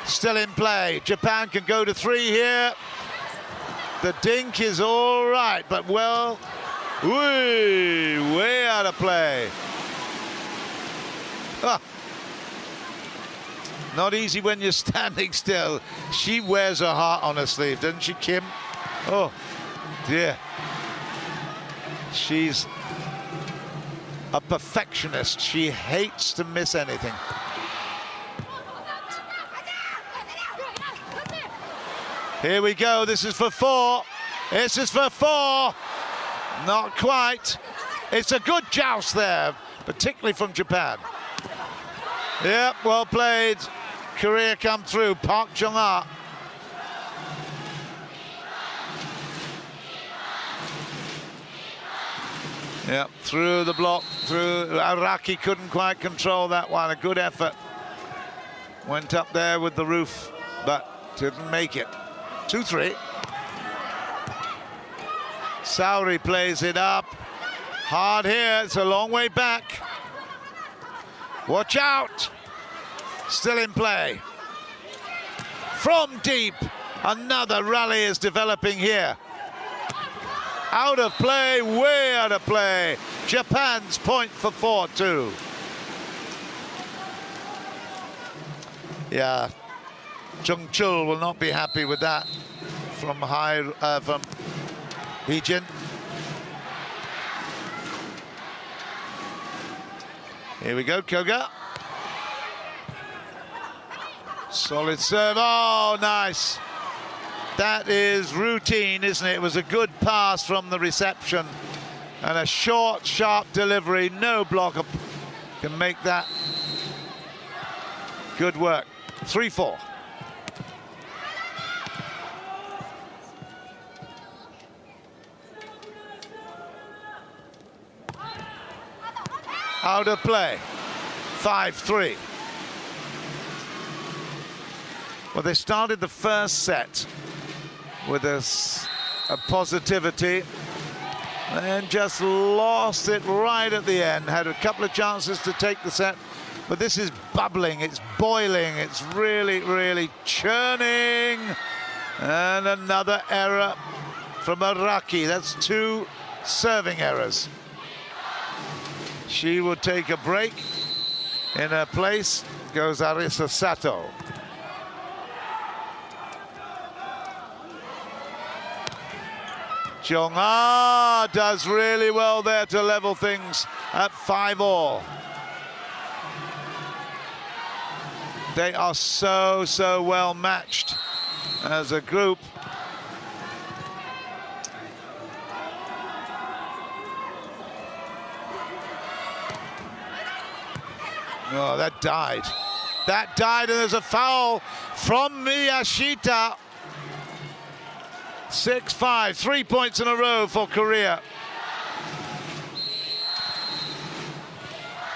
Still in play. Japan can go to 3 here. The dink is all right, but well, way out of play. Ah. Not easy when you're standing still. She wears her heart on her sleeve, doesn't she, Kim? Oh, dear. She's a perfectionist. She hates to miss anything. Here we go. This is for 4. This is for 4. Not quite. It's a good joust there, particularly from Japan. Yep, well played. Korea come through. Park Jong-ah. Yep, through the block, through. Araki couldn't quite control that one. A good effort. Went up there with the roof, but didn't make it. 2-3. Saori plays it up. Hard here. It's a long way back. Watch out. Still in play. From deep. Another rally is developing here. Out of play, way out of play. Japan's point for 4-2. Yeah, Jung Chul will not be happy with that from Heejin. Here we go, Koga. Solid serve. Oh, nice. That is routine, isn't it? It was a good pass from the reception and a short, sharp delivery. No blocker can make that. Good work. 3-4. Out of play. 5-3. Well, they started the first set with a positivity and just lost it right at the end. Had a couple of chances to take the set, but this is bubbling, it's boiling, it's really, really churning. And another error from Araki. That's 2 serving errors. She will take a break. In her place goes Arisa Sato. Jong-ah does really well there to level things at 5-all. They are so well matched as a group. Oh, that died. That died, and there's a foul from Miyashita. 6-5, 3 points in a row for Korea.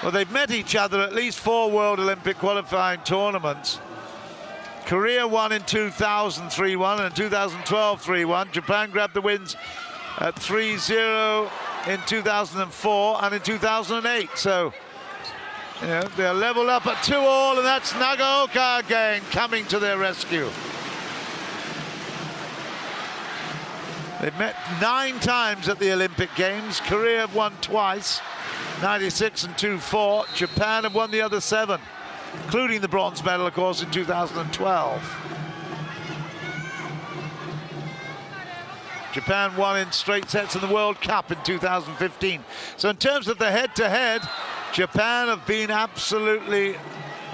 Well, they've met each other at least 4 World Olympic qualifying tournaments. Korea won in 2000 3-1 and 2012 3-1. Japan grabbed the wins at 3-0 in 2004 and in 2008. So, you know, they're leveled up at 2-all, and that's Nagaoka again coming to their rescue. They've met 9 times at the Olympic Games. Korea have won twice, 96 and 2-4. Japan have won the other 7, including the bronze medal, of course, in 2012. Japan won in straight sets in the World Cup in 2015. So in terms of the head-to-head, Japan have been absolutely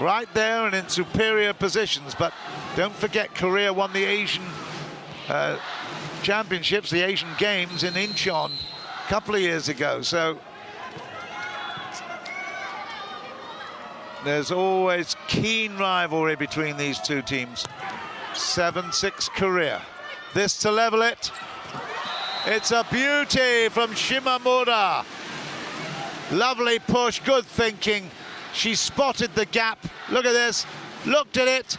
right there and in superior positions. But don't forget, Korea won the Asian Championships, the Asian Games in Incheon a couple of years ago. So there's always keen rivalry between these two teams. 7-6 Korea. this to level it. It's a beauty from Shimamura. Lovely push, good thinking. She spotted the gap. Look at this, looked at it.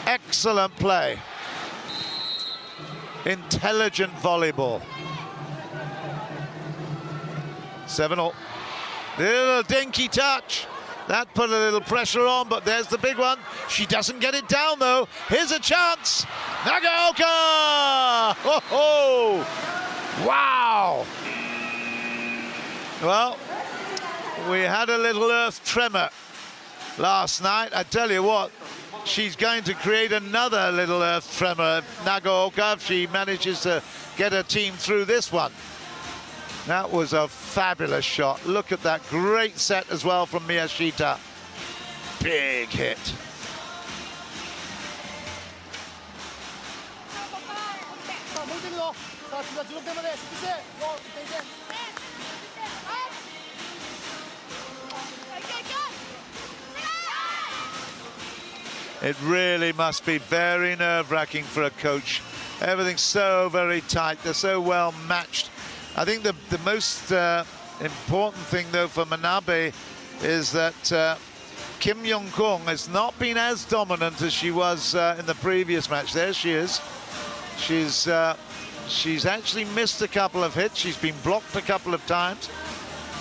Excellent play. Intelligent volleyball. 7-all. Little dinky touch. That put a little pressure on, but there's the big one. She doesn't get it down, though. Here's a chance. Nagaoka! Oh, wow! Well, we had a little earth tremor last night. I tell you what, she's going to create another little earth tremor, Nagaoka, if she manages to get her team through this one. That was a fabulous shot. Look at that great set as well from Miyashita. Big hit. It really must be very nerve-wracking for a coach. Everything's so very tight. They're so well matched. I think the most important thing, though, for Manabe is that Kim Yong-kung has not been as dominant as she was in the previous match. There she is. She's actually missed a couple of hits. She's been blocked a couple of times.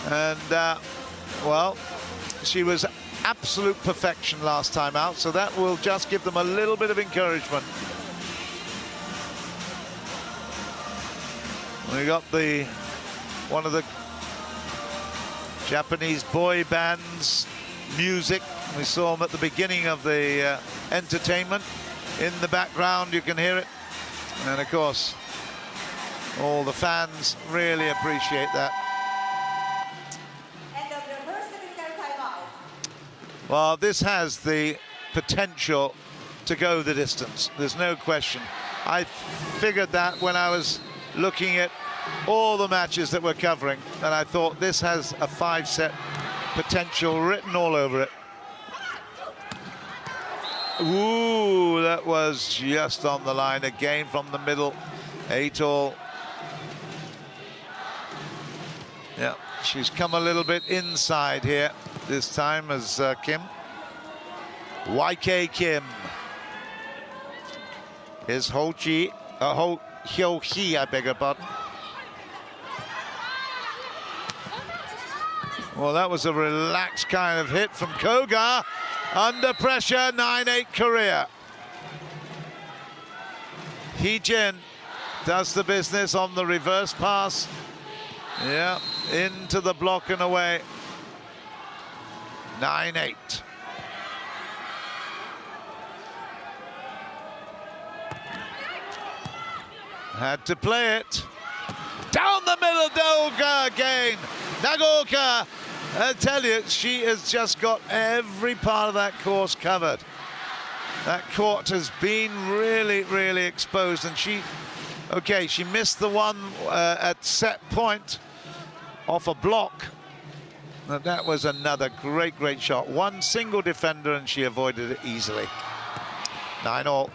And, well, she was absolute perfection last time out, so that will just give them a little bit of encouragement. We got one of the Japanese boy bands music. We saw them at the beginning of the entertainment. In the background, you can hear it. And of course, all the fans really appreciate that. End of the first technical timeout. Well, this has the potential to go the distance. There's no question. I figured that when I was looking at all the matches that we're covering, and I thought this has a 5-set potential written all over it. Ooh, that was just on the line again from the middle. 8-all. Yeah, she's come a little bit inside here this time as Kim. YK Kim. Here's Hyo-hee, I beg your pardon. Well, that was a relaxed kind of hit from Koga. Under pressure, 9-8 Korea. Hee-jin does the business on the reverse pass. Yeah, into the block and away. 9-8. Had to play it. Down the middle, Doga again. Nagaoka, I tell you, she has just got every part of that course covered. That court has been really, really exposed, and she missed the one at set point off a block. But that was another great, great shot. One single defender, and she avoided it easily. 9-all.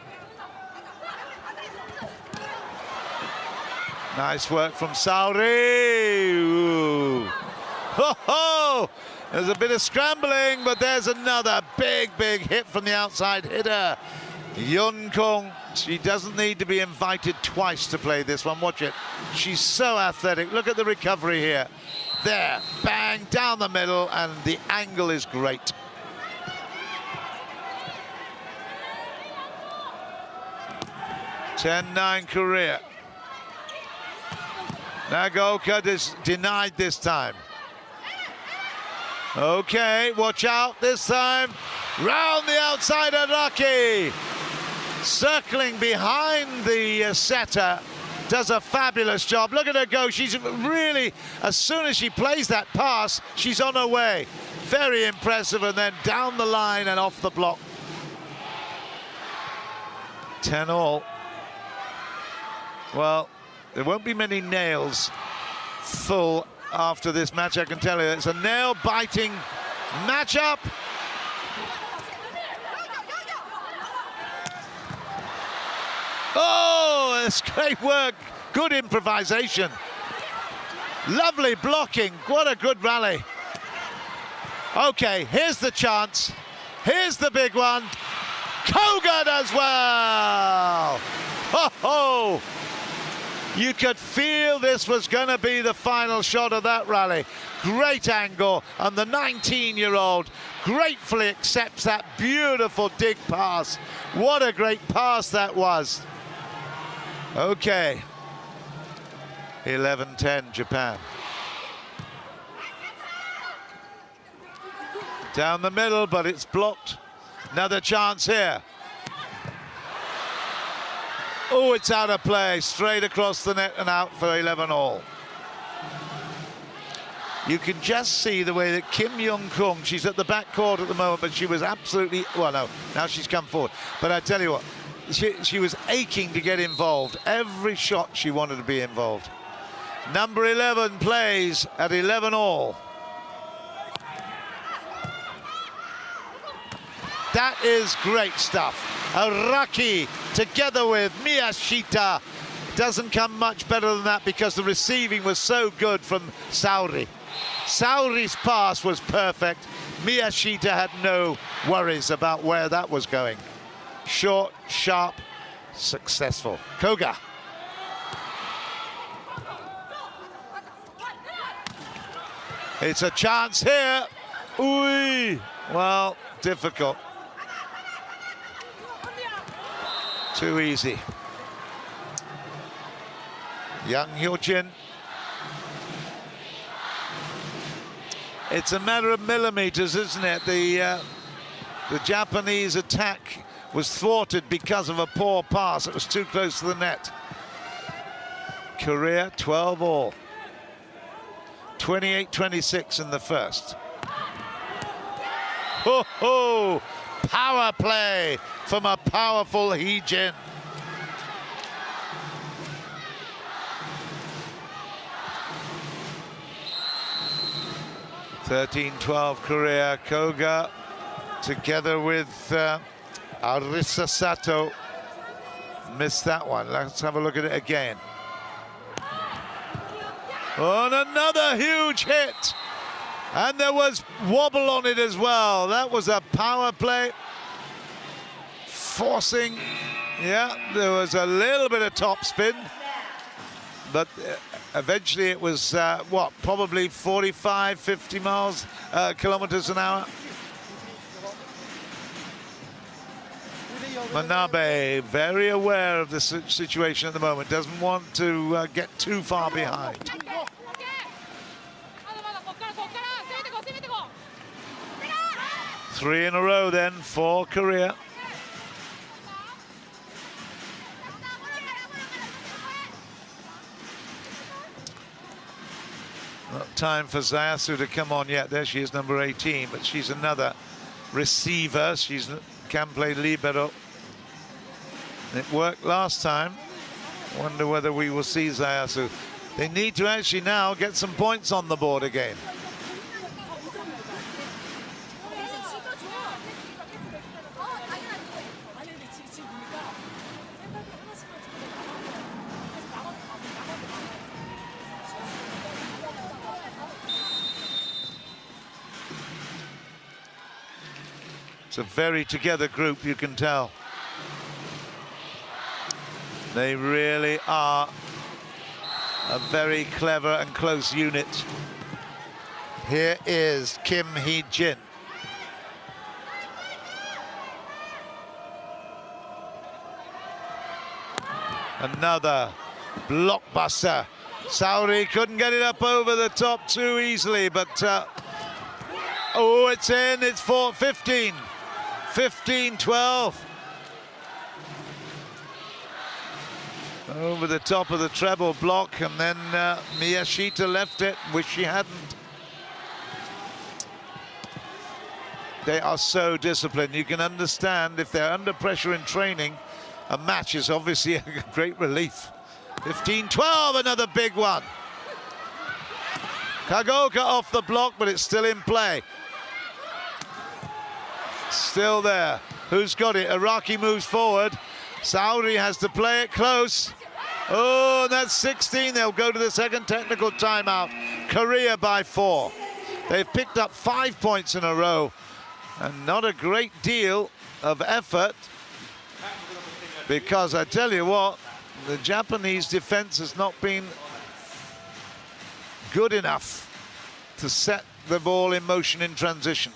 Nice work from Saori. Ooh. Ho ho! There's a bit of scrambling, but there's another big, big hit from the outside hitter. Yun-kung, she doesn't need to be invited twice to play this one. Watch it. She's so athletic. Look at the recovery here. There, bang, down the middle, and the angle is great. (10-9) Korea. Nagaoka is denied this time. Okay, watch out this time. Round the outside, Araki. Circling behind the setter. Does a fabulous job. Look at her go. She's really, as soon as she plays that pass, she's on her way. Very impressive, and then down the line and off the block. 10-all. Well, there won't be many nails full after this match, I can tell you. It's a nail-biting matchup. Oh, it's great work. Good improvisation. Lovely blocking. What a good rally. Okay, here's the chance. Here's the big one. Koga does well. Ho ho. You could feel this was going to be the final shot of that rally. Great angle, and the 19-year-old gratefully accepts that beautiful dig pass. What a great pass that was. Okay. 11-10 Japan. Down the middle, but it's blocked. Another chance here. Oh, it's out of play. Straight across the net and out for 11-all. You can just see the way that Kim Young-kung, she's at the back court at the moment, but she was absolutely, well, no, now she's come forward. But I tell you what, she was aching to get involved. Every shot she wanted to be involved. Number 11 plays at 11-all. That is great stuff. Araki together with Miyashita. Doesn't come much better than that because the receiving was so good from Saori. Saori's pass was perfect. Miyashita had no worries about where that was going. Short, sharp, successful. Koga. It's a chance here. Ooh, well, difficult. Too easy. Yang Hyojin. It's a matter of millimeters, isn't it? The Japanese attack was thwarted because of a poor pass. It was too close to the net. Korea 12-all. 28-26 in the first. Ho ho! Power play from a powerful Hee-jin. (13-12) Korea. Koga together with Arisa Sato. Missed that one. Let's have a look at it again. Oh, and another huge hit. And there was wobble on it as well. That was a power play. Forcing. Yeah, there was a little bit of top spin. But eventually it was, what, probably 45, 50 kilometers an hour. Manabe, very aware of the situation at the moment. Doesn't want to get too far behind. 3 in a row then for Korea. Not time for Zayasu to come on yet. There she is, number 18, but she's another receiver. She can play libero. It worked last time. Wonder whether we will see Zayasu. They need to actually now get some points on the board again. It's a very together group, you can tell. They really are a very clever and close unit. Here is Kim Hee-jin. Another blockbuster. Saori couldn't get it up over the top too easily, but oh, it's in. It's 15. 15-12. Over the top of the treble block, and then Miyashita left it. Wish she hadn't. They are so disciplined. You can understand if they're under pressure in training, a match is obviously a great relief. 15-12, another big one. Kagoka off the block, but it's still in play. Still there. Who's got it? Araki moves forward. Saori has to play it close. Oh, that's 16. They'll go to the second technical timeout. Korea by 4. They've picked up 5 points in a row, and not a great deal of effort, because I tell you what, the Japanese defense has not been good enough to set the ball in motion in transition.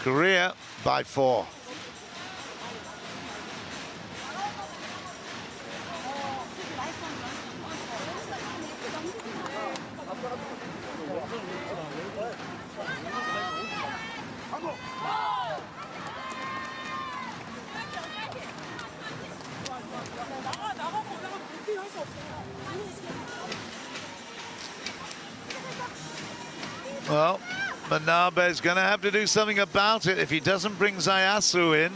Korea by 4. Well, Manabe's going to have to do something about it. If he doesn't bring Zayasu in,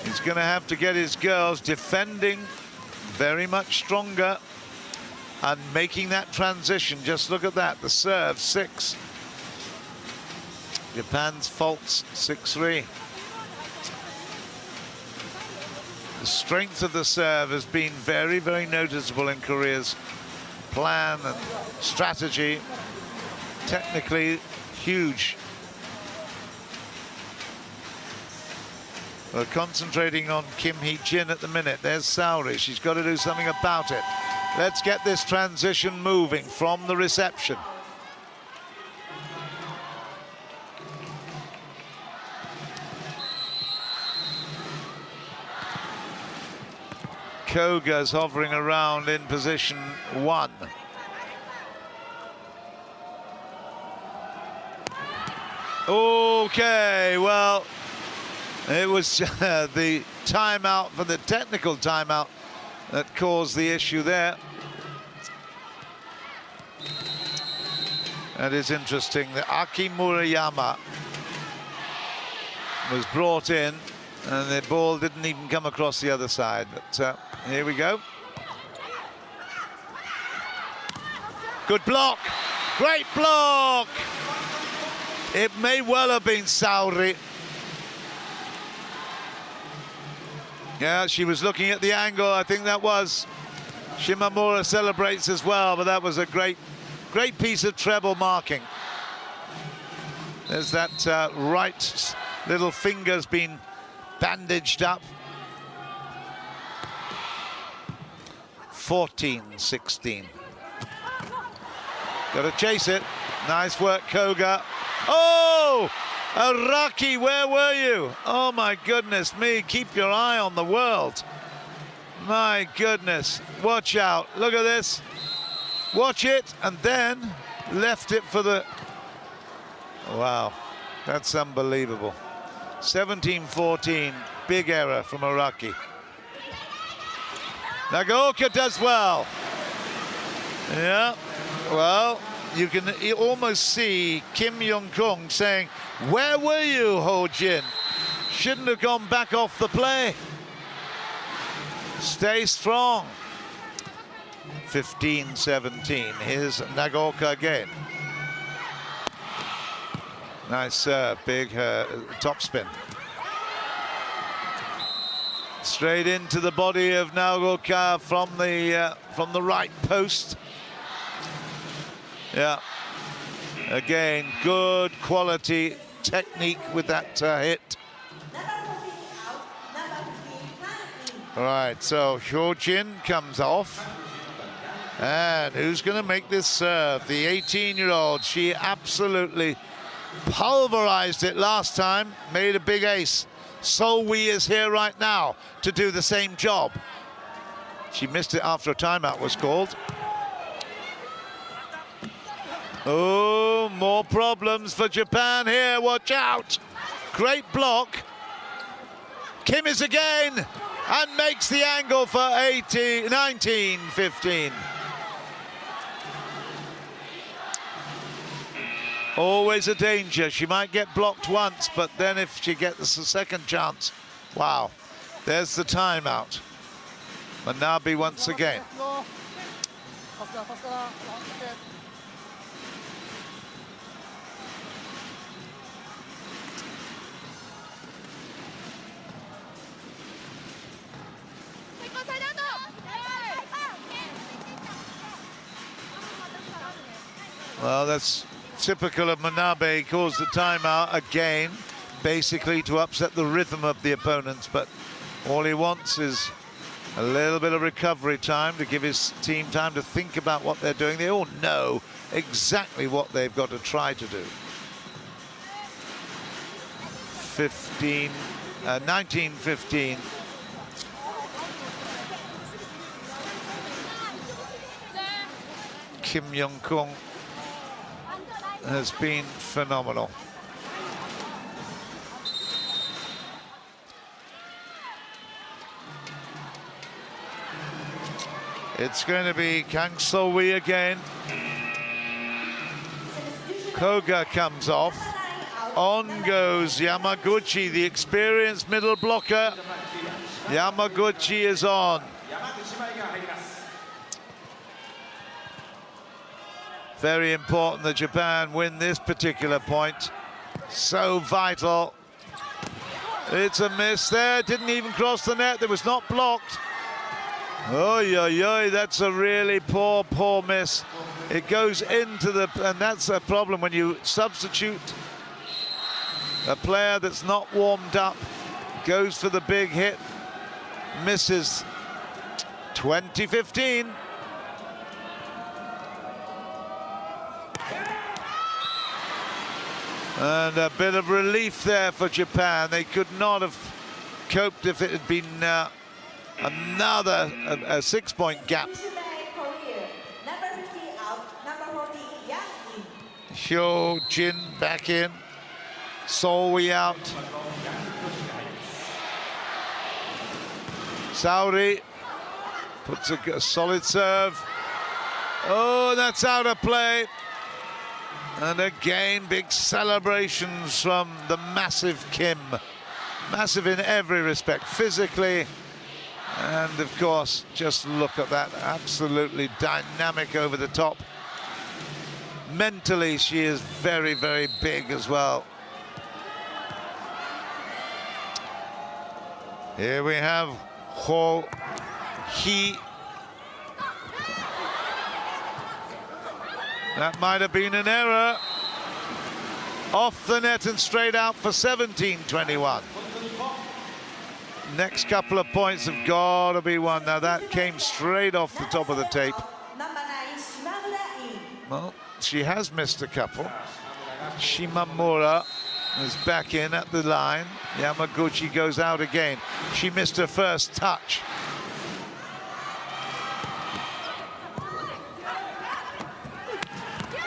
he's going to have to get his girls defending very much stronger and making that transition. Just look at that, the serve, 6. Japan's faults, 6-3. The strength of the serve has been very, very noticeable in Korea's plan and strategy. Technically huge. We're concentrating on Kim Hee-jin at the minute. There's Saori. She's got to do something about it. Let's get this transition moving from the reception. Koga's hovering around in position 1. Okay, well, it was the timeout for the technical timeout that caused the issue there. That is interesting. The Aki Murayama was brought in, and the ball didn't even come across the other side. But here we go. Good block. Great block. It may well have been Saori. Yeah, she was looking at the angle. I think that was. Shimamura celebrates as well, but that was a great piece of treble marking. There's that right little finger's been bandaged up. 14-16. Got to chase it. Nice work, Koga. Oh! Araki, where were you? Oh, my goodness me. Keep your eye on the world. My goodness. Watch out. Look at this. Watch it, and then left it for the... Wow. That's unbelievable. 17-14. Big error from Araki. Nagaoka does well. Yeah. Well, you can almost see Kim Young-kung saying, where were you, Ho-jin? Shouldn't have gone back off the play. Stay strong. 15-17. Here's Nagaoka again. Nice serve, big topspin. Straight into the body of Nagaoka from the right post. Yeah, again, good quality technique with that hit. All right, so Ho-jin comes off. And who's going to make this serve? The 18-year-old. She absolutely pulverized it last time, made a big ace. So Wee is here right now to do the same job. She missed it after a timeout was called. Oh, more problems for Japan here. Watch out. Great block. Kim is again and makes the angle for 19-15. Always a danger. She might get blocked once, but then if she gets a second chance, wow. There's the timeout. Manabe once again. Well, that's typical of Manabe. He calls the timeout again, basically to upset the rhythm of the opponents, but all he wants is a little bit of recovery time to give his team time to think about what they're doing. They all know exactly what they've got to try to do. 19-15. Kim Young-kung has been phenomenal. It's going to be Kang So-wi again. Koga comes off. On goes Yamaguchi, the experienced middle blocker. Yamaguchi is on. Very important that Japan win this particular point. So vital. It's a miss there. Didn't even cross the net. It was not blocked. Oy, oy, oy, that's a really poor miss. It goes into the, and that's a problem when you substitute a player that's not warmed up, goes for the big hit, misses. 20-15. And a bit of relief there for Japan. They could not have coped if it had been another 6-point gap. Hyo Jin back in. So-wi out. Saori puts a solid serve. Oh, that's out of play. And again, big celebrations from the massive Kim. Massive in every respect, physically. And of course, just look at that, absolutely dynamic over the top. Mentally, she is very, very big as well. Here we have Ho Hee. That might have been an error. Off the net and straight out for 17-21. Next couple of points have got to be won. Now that came straight off the top of the tape. Well, she has missed a couple. Shimamura is back in at the line. Yamaguchi goes out again. She missed her first touch.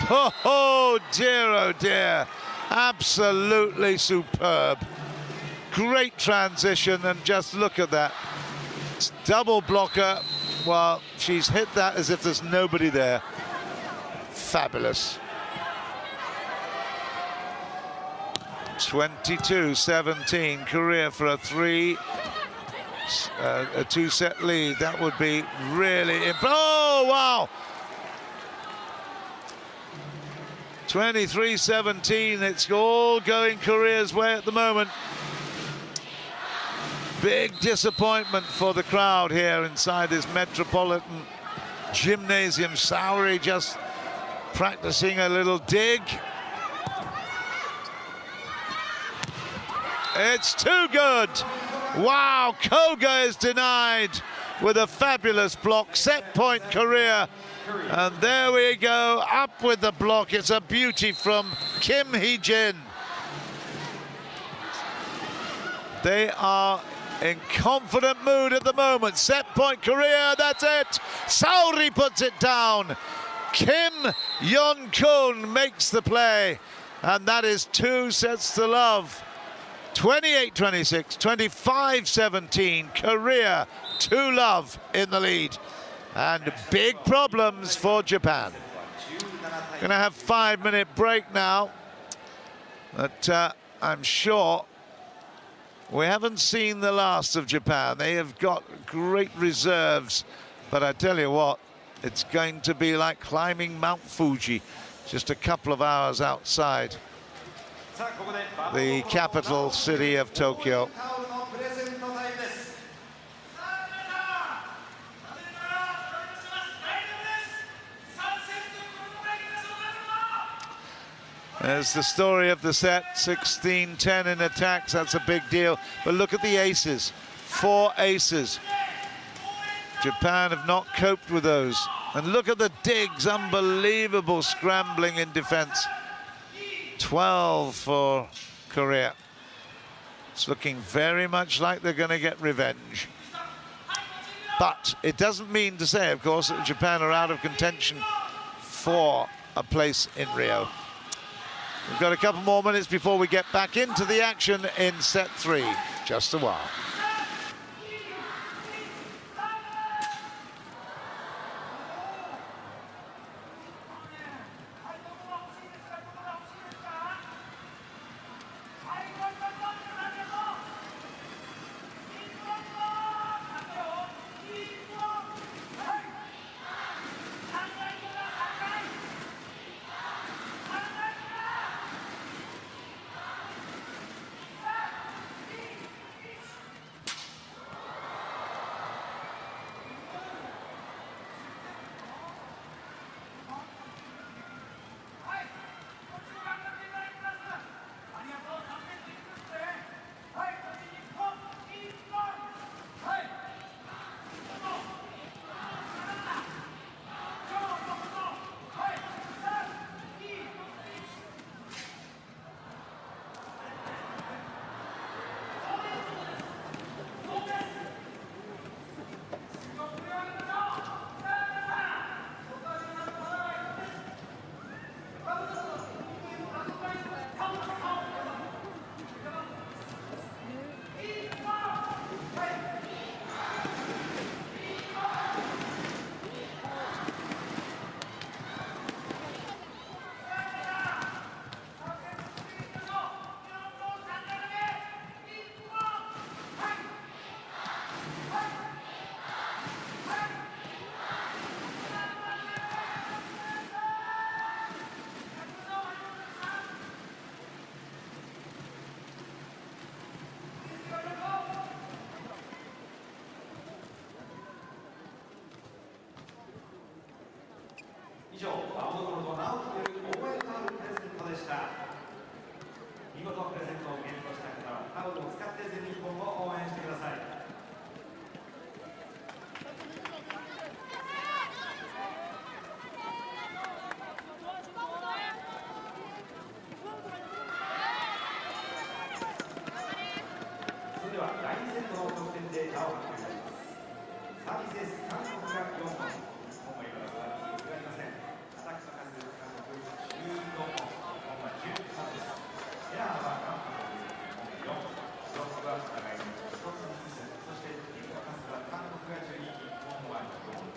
Oh dear. Absolutely superb. Great transition, and just look at that. It's double blocker. Well, she's hit that as if there's nobody there. Fabulous. 22-17, Korea for a 2-set lead. That would be really oh wow. 23-17, it's all going Korea's way at the moment. Big disappointment for the crowd here inside this Metropolitan Gymnasium. Saori just practicing a little dig. It's too good. Wow, Koga is denied with a fabulous block. Set point Korea. And there we go, up with the block. It's a beauty from Kim Hee-jin. They are in confident mood at the moment. Set point Korea, that's it. Saori puts it down. Kim Yeon-kun makes the play. And that is 2-0. 28-26, 25-17, Korea 2-0 in the lead. And big problems for Japan. Gonna have 5-minute break now. But I'm sure we haven't seen the last of Japan. They have got great reserves. But I tell you what, it's going to be like climbing Mount Fuji, just a couple of hours outside the capital city of Tokyo. There's the story of the set, 16-10 in attacks, that's a big deal. But look at the aces, 4 aces. Japan have not coped with those. And look at the digs, unbelievable scrambling in defense. 12 for Korea. It's looking very much like they're going to get revenge. But it doesn't mean to say, of course, that Japan are out of contention for a place in Rio. We've got a couple more minutes before we get back into the action in set 3. Just a while.以上、青所と直樹による応援タオルプレゼントでした。見事プレゼントをゲットした方はタオルを使って全日本を応援してください。それでは第2セットの得点データを発表いたします。サービスエース韓国が4本、日本は今のサービスエースがありません。アタックの数、韓国14本、日本は13です。エラーは韓国4、ブロックはお互いに1つずつ、そしてリードの数は韓国が12、日本は4本。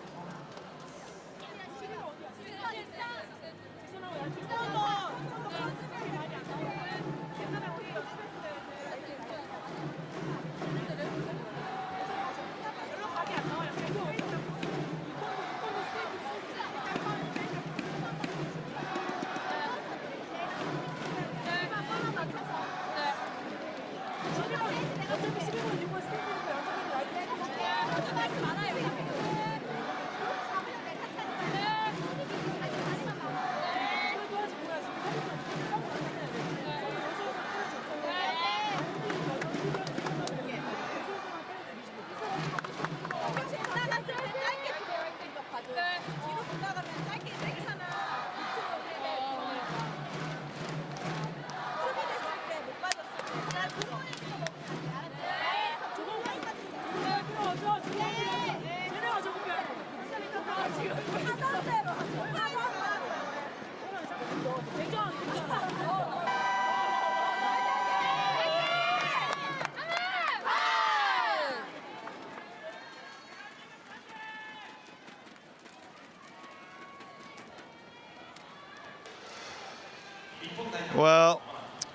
Well,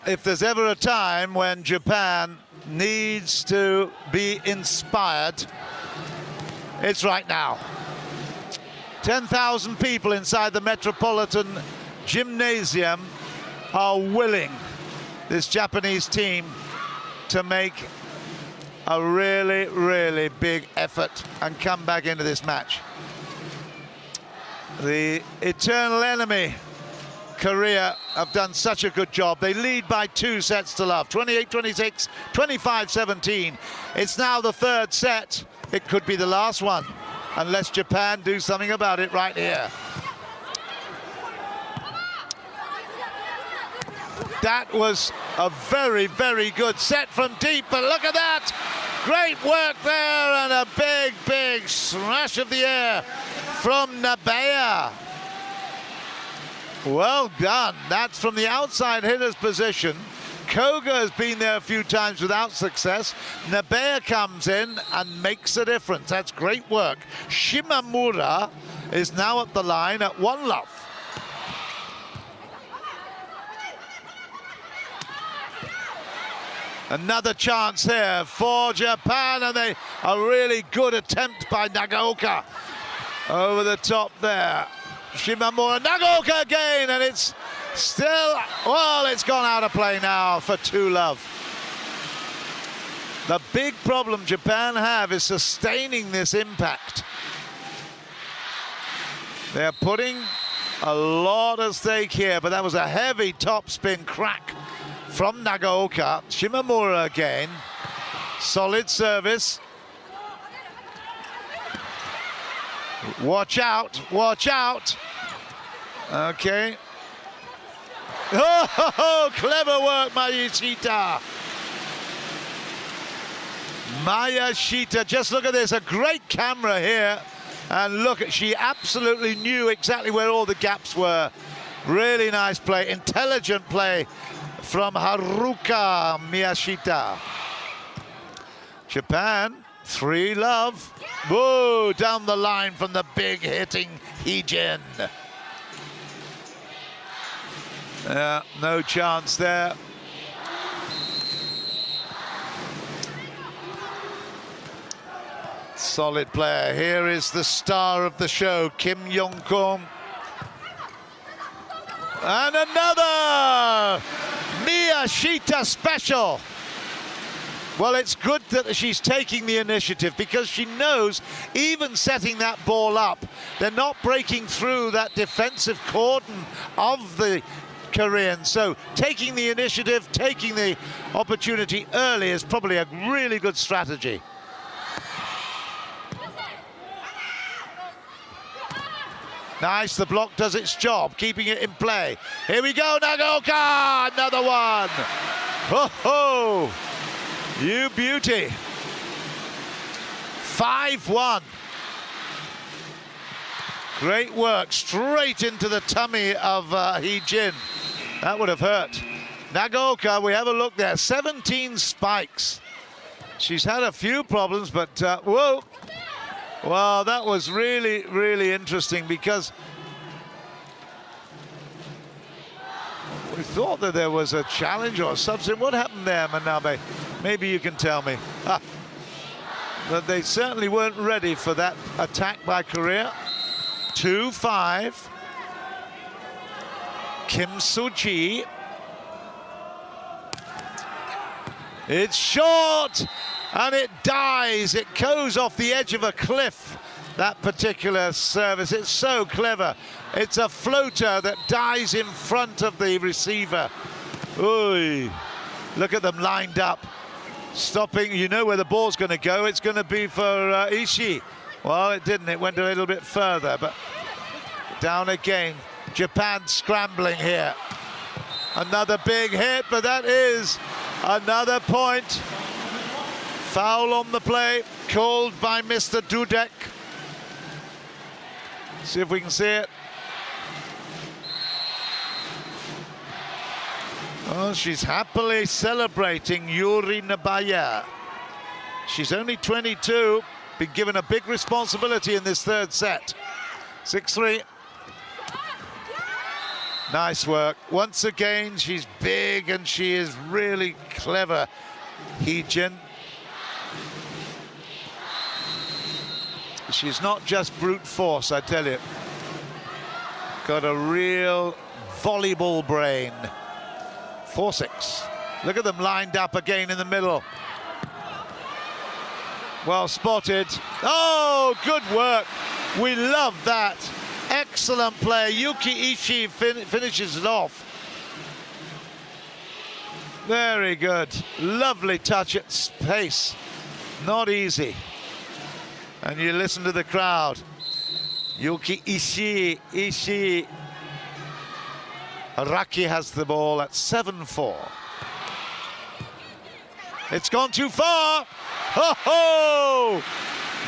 if there's ever a time when Japan needs to be inspired, it's right now. 10,000 people inside the Metropolitan Gymnasium are willing, this Japanese team, to make a really, really big effort and come back into this match. The eternal enemy, Korea have done such a good job. They lead by 2 sets to love, 28-26, 25-17. It's now the third set. It could be the last one, unless Japan do something about it right here. That was a very, very good set from deep, but look at that! Great work there, and a big, big smash of the air from Nabeya. Well done. That's from the outside hitter's position. Koga has been there a few times without success. Nabeya comes in and makes a difference. That's great work. Shimamura is now at the line at 1 love. Another chance here for Japan, and a really good attempt by Nagaoka over the top there. Shimamura, Nagaoka again, and it's still, well, it's gone out of play now for 2 love. The big problem Japan have is sustaining this impact. They're putting a lot at stake here, but that was a heavy topspin crack from Nagaoka. Shimamura again. Solid service. Watch out, watch out. Okay. Oh, clever work, Mayashita. Mayashita, just look at this, a great camera here. And look, she absolutely knew exactly where all the gaps were. Really nice play, intelligent play from Haruka Miyashita. Japan, 3 love. Whoa, down the line from the big hitting Heejin. No chance there. Solid player. Here is the star of the show, Kim Yong-kun. And another Miyashita special. Well, it's good that she's taking the initiative, because she knows even setting that ball up, they're not breaking through that defensive cordon of the Koreans. So taking the initiative, taking the opportunity early is probably a really good strategy. Nice, the block does its job, keeping it in play. Here we go, Nagaoka, another one. Ho ho, you beauty. 5-1. Great work, straight into the tummy of Heejin. That would have hurt. Nagaoka, we have a look there, 17 spikes. She's had a few problems, but whoa. Well, that was really, really interesting, because we thought that there was a challenge or something. What happened there, Manabe? Maybe you can tell me. But they certainly weren't ready for that attack by Korea. 2-5. Kim Soo-ji. It's short, and it dies. It goes off the edge of a cliff, that particular service. It's so clever. It's a floater that dies in front of the receiver. Ooh, look at them lined up, stopping. You know where the ball's going to go. It's going to be for Ishii. Well, it didn't. It went a little bit further, but down again. Japan scrambling here. Another big hit, but that is another point. Foul on the play, called by Mr. Dudek. See if we can see it. Oh, she's happily celebrating Yuri Nabeya. She's only 22, been given a big responsibility in this third set. 6-3. Nice work. Once again, she's big and she is really clever, Heejin. She's not just brute force, I tell you. Got a real volleyball brain. 4-6. Look at them lined up again in the middle. Well spotted. Oh, good work. We love that. Excellent play. Yuki Ishii finishes it off. Very good. Lovely touch at space. Not easy. And you listen to the crowd. Yuki Ishii. Araki has the ball at 7-4. It's gone too far. Ho ho!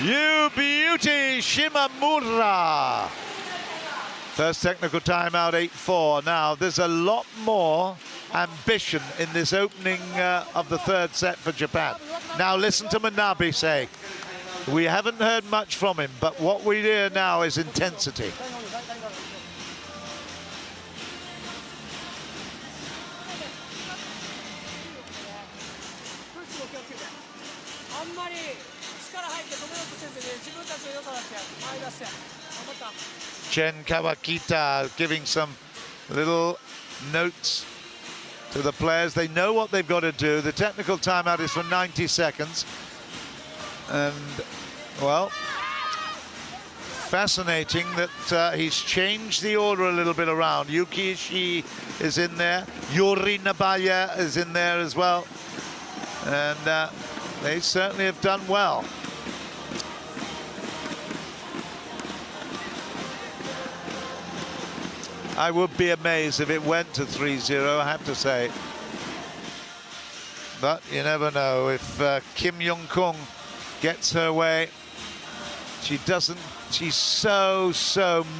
You beauty, Shimamura. First technical timeout, 8-4. Now, there's a lot more ambition in this opening of the third set for Japan. Now, listen to Manabe say. We haven't heard much from him, but what we hear now is intensity. Chen Kawakita giving some little notes to the players. They know what they've got to do. The technical timeout is for 90 seconds. And, well, fascinating that he's changed the order a little bit around. Yuki Ishii is in there. Yuri Nabaya is in there as well. And they certainly have done well. I would be amazed if it went to 3-0, I have to say. But you never know. If Kim Young-kung gets her way, she doesn't. She's so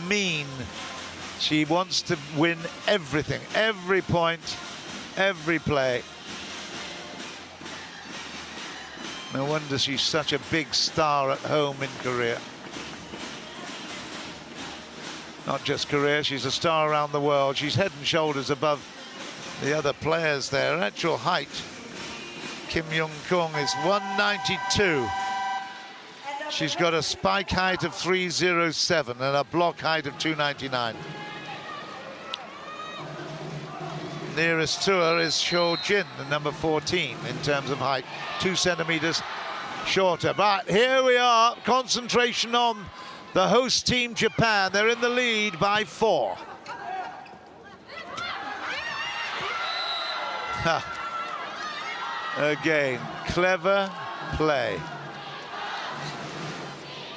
mean. She wants to win everything, every point, every play. No wonder she's such a big star at home in Korea. Not just Korea, she's a star around the world. She's head and shoulders above the other players there. Her actual height, Kim Young-kung, is 192. She's got a spike height of 307 and a block height of 299. Nearest to her is Sho Jin, the number 14 in terms of height, 2 centimeters shorter. But here we are, concentration on the host team, Japan. They're in the lead by 4. Again, clever play.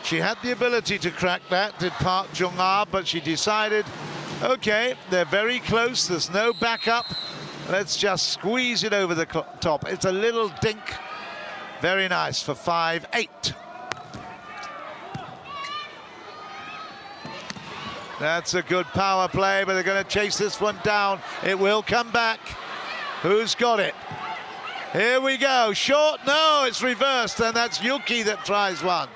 She had the ability to crack that, did Park Jung-ah, but she decided, okay, they're very close, there's no backup. Let's just squeeze it over the top. It's a little dink. Very nice for 5-8. That's a good power play, but they're going to chase this one down. It will come back. Who's got it? Here we go. Short. No, it's reversed, and that's Yuki that tries one.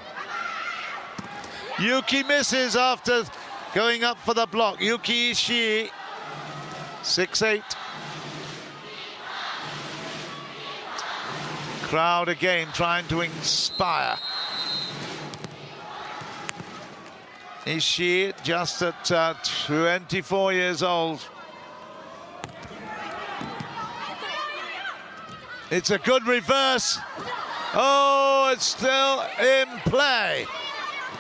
Yuki misses after going up for the block. Yuki Ishii, 6-8. Crowd again trying to inspire. Ishii just at 24 years old. It's a good reverse. Oh, it's still in play.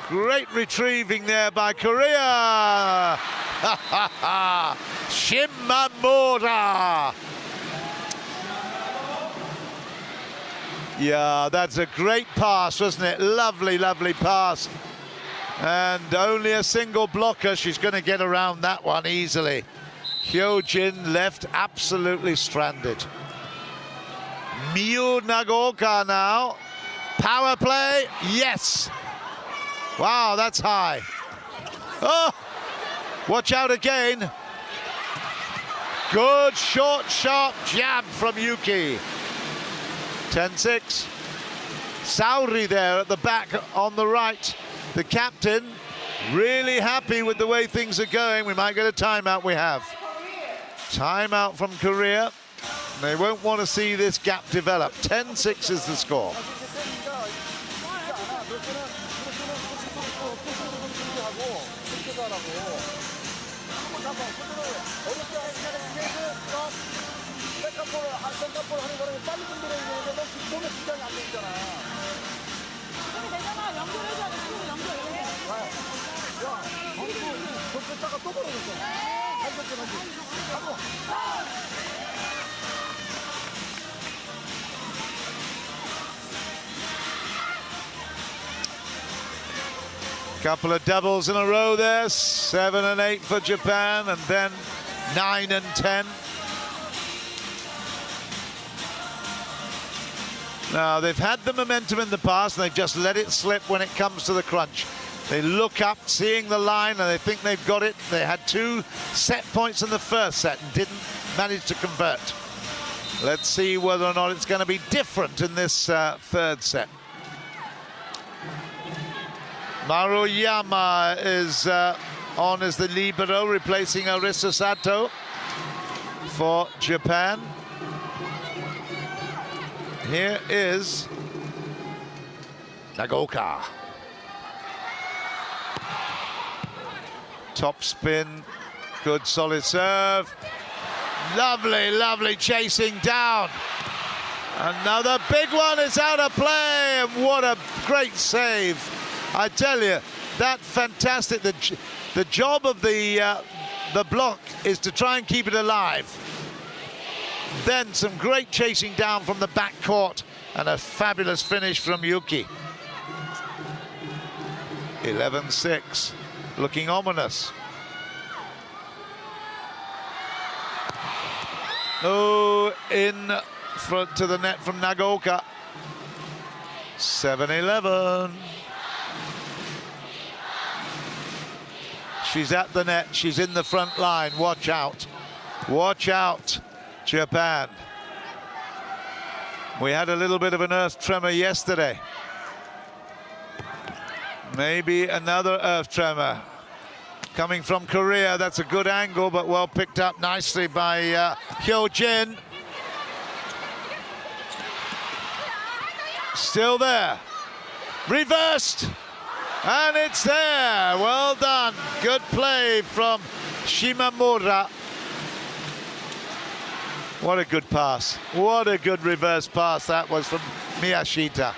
Great retrieving there by Korea. Shimamura. Yeah, that's a great pass, wasn't it? Lovely, lovely pass. And only a single blocker. She's going to get around that one easily. Hyojin left absolutely stranded. Miyu Nagaoka now. Power play, yes. Wow, that's high. Oh, watch out again. Good short, sharp jab from Yuki. 10-6. Saori there at the back on the right. The captain really happy with the way things are going. We might get a timeout. We have. Timeout from Korea. They won't want to see this gap develop. 10-6 is the score. 뺐다가 또 벌어졌어. 하고. Couple of doubles in a row there, 7 and 8 for Japan, and then 9 and 10. Now, they've had the momentum in the past, and they've just let it slip when it comes to the crunch. They look up, seeing the line, and they think they've got it. They had 2 set points in the first set and didn't manage to convert. Let's see whether or not it's going to be different in this third set. Maruyama is on as the libero, replacing Arisa Sato for Japan. Here is Nagaoka. Top spin, good solid serve. Lovely, lovely chasing down. Another big one is out of play, and what a great save. I tell you, that fantastic. The job of the block is to try and keep it alive. Then some great chasing down from the back court and a fabulous finish from Yuki. 11-6, looking ominous. Oh, in front to the net from Nagaoka. 7-11. She's at the net, she's in the front line. Watch out. Watch out, Japan. We had a little bit of an earth tremor yesterday. Maybe another earth tremor coming from Korea. That's a good angle, but well picked up nicely by Hyojin. Still there. Reversed. And it's there. Well done. Good play from Shimamura. What a good pass. What a good reverse pass that was from Miyashita.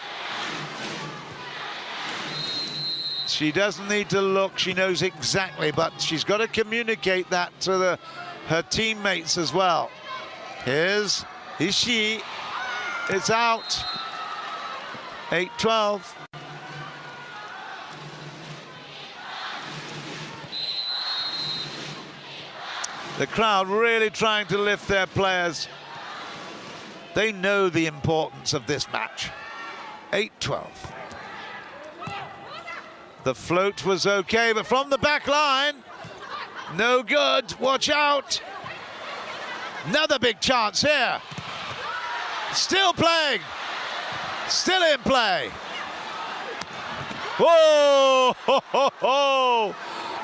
She doesn't need to look, she knows exactly, but she's got to communicate that to her teammates as well. Here's Ishii. It's out. 8-12. The crowd really trying to lift their players. They know the importance of this match. 8-12. The float was okay, but from the back line, no good. Watch out. Another big chance here. Still playing. Still in play. Whoa! Ho, ho, ho.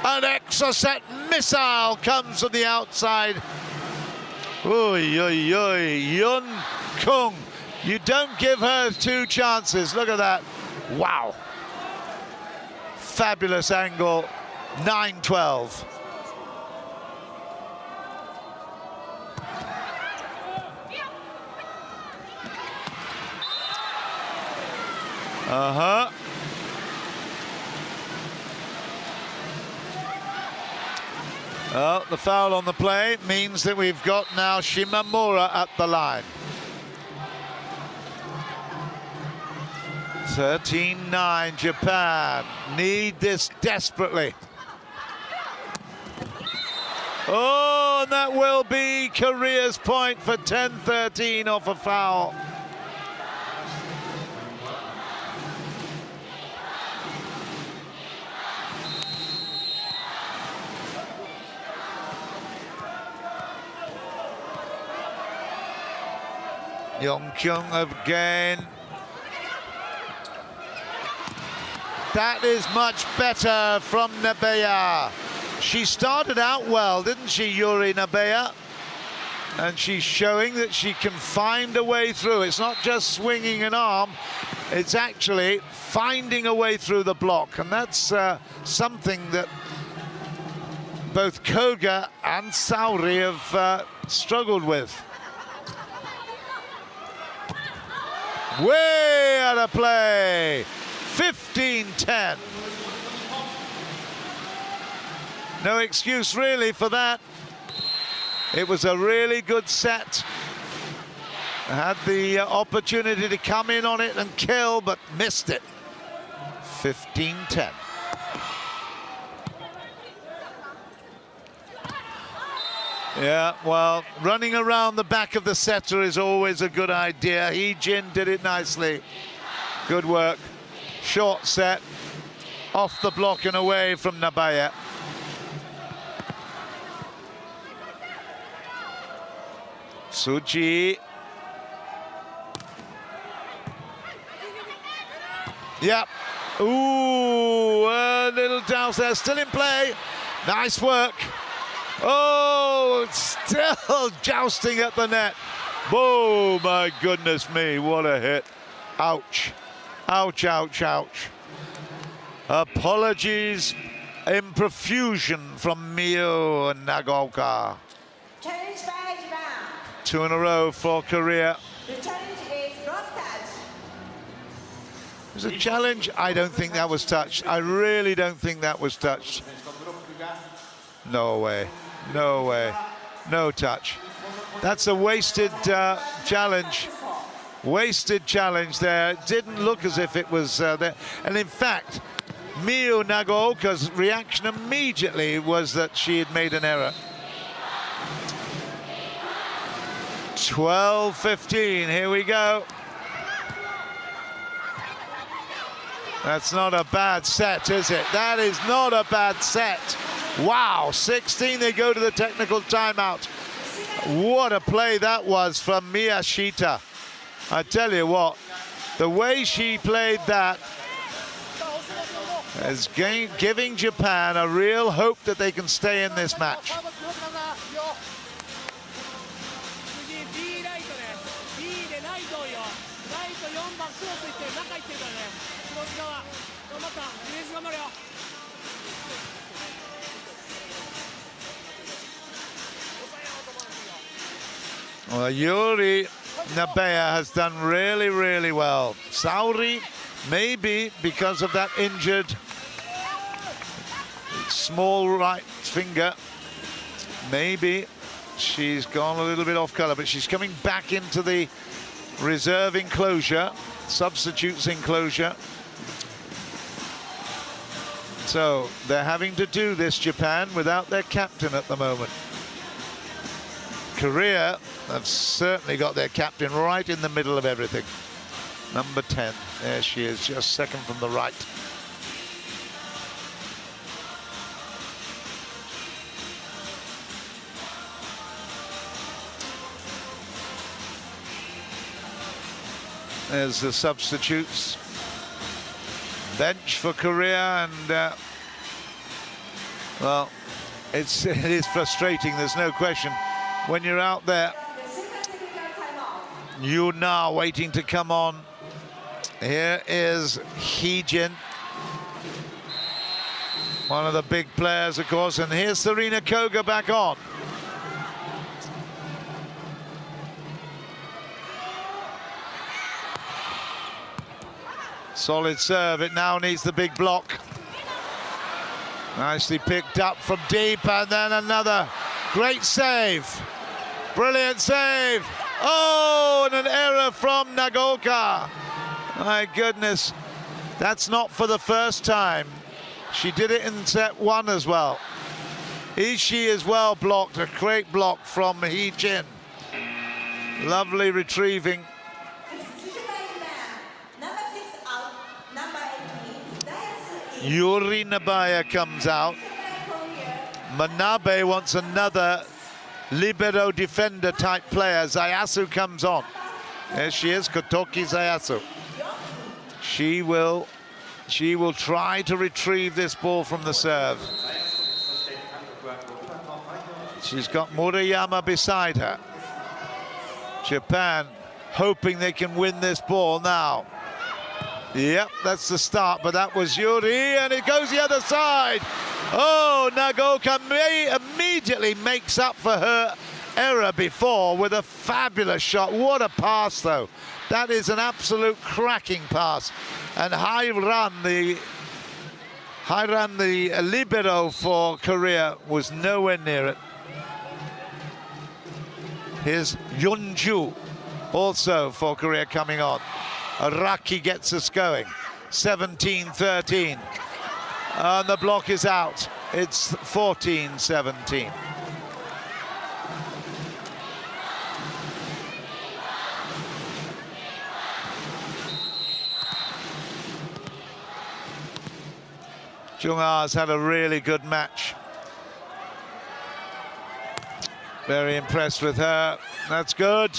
An Exocet missile comes from the outside. Oy, oy, oy. Yun Kung. You don't give her 2 chances. Look at that. Wow. Fabulous angle. 9-12. Uh-huh. Well, the foul on the play means that we've got now Shimamura at the line. 13-9, Japan need this desperately. Oh, and that will be Korea's point for 10-13 off a foul. Yongkyung again. That is much better from Nabeya. She started out well, didn't she, Yuri Nabeya? And she's showing that she can find a way through. It's not just swinging an arm, it's actually finding a way through the block. And that's something that both Koga and Saori have struggled with. Way out of play. 15-10. No excuse really for that. It was a really good set. Had the opportunity to come in on it and kill, but missed it. 15-10. Yeah, well, running around the back of the setter is always a good idea. Hee-jin did it nicely. Good work. Short set. Off the block and away from Nabaya. Tsuji. Yep. Ooh, a little douse there. Still in play. Nice work. Oh, still jousting at the net. Oh, my goodness me. What a hit. Ouch. Ouch, ouch, ouch. Apologies in profusion from Miyu Nagaoka. Challenge by Japan. 2 in a row for Korea. The challenge is block touch. It was a challenge. I don't think that was touched. I really don't think that was touched. No way. No way. No touch. That's a wasted challenge. Wasted challenge there. It didn't look as if it was there. And in fact, Miyu Nagaoka's reaction immediately was that she had made an error. 12-15, here we go. That's not a bad set, is it? That is not a bad set. Wow, 16, they go to the technical timeout. What a play that was from Miyashita. I tell you what, the way she played that is giving Japan a real hope that they can stay in this match. Well, Yuri Nabaya has done really, really well. Saori, maybe because of that injured small right finger, maybe she's gone a little bit off colour, but she's coming back into the reserve enclosure, substitutes enclosure. So they're having to do this, Japan, without their captain at the moment. Korea have certainly got their captain right in the middle of everything. Number 10, there she is, just second from the right. There's the substitutes. Bench for Korea, and well, it is frustrating, there's no question. When you're out there, Yuna waiting to come on. Here is Hee-jin, one of the big players, of course, and here's Serena Koga back on. Solid serve, it now needs the big block. Nicely picked up from deep, and then another great save. Brilliant save. Oh, and an error from Nagaoka. My goodness, that's not for the first time. She did it in set 1 as well. Ishii as well blocked, a great block from Hee-jin. Lovely retrieving. Yuri Nabaya comes out. Manabe wants another libero defender type player. Zayasu comes on. There she is, Kotoki Zayasu. She will try to retrieve this ball from the serve. She's got Murayama beside her. Japan hoping they can win this ball now. Yep, that's the start, but that was Yuri, and it goes the other side. Oh, Nagaoka immediately makes up for her error before with a fabulous shot. What a pass, though. That is an absolute cracking pass. And Hairan, the libero for Korea, was nowhere near it. Here's Yeonju, also for Korea, coming on. Araki gets us going. 17-13. And the block is out. It's 14-17. Jung-Ah's had a really good match. Very impressed with her. That's good.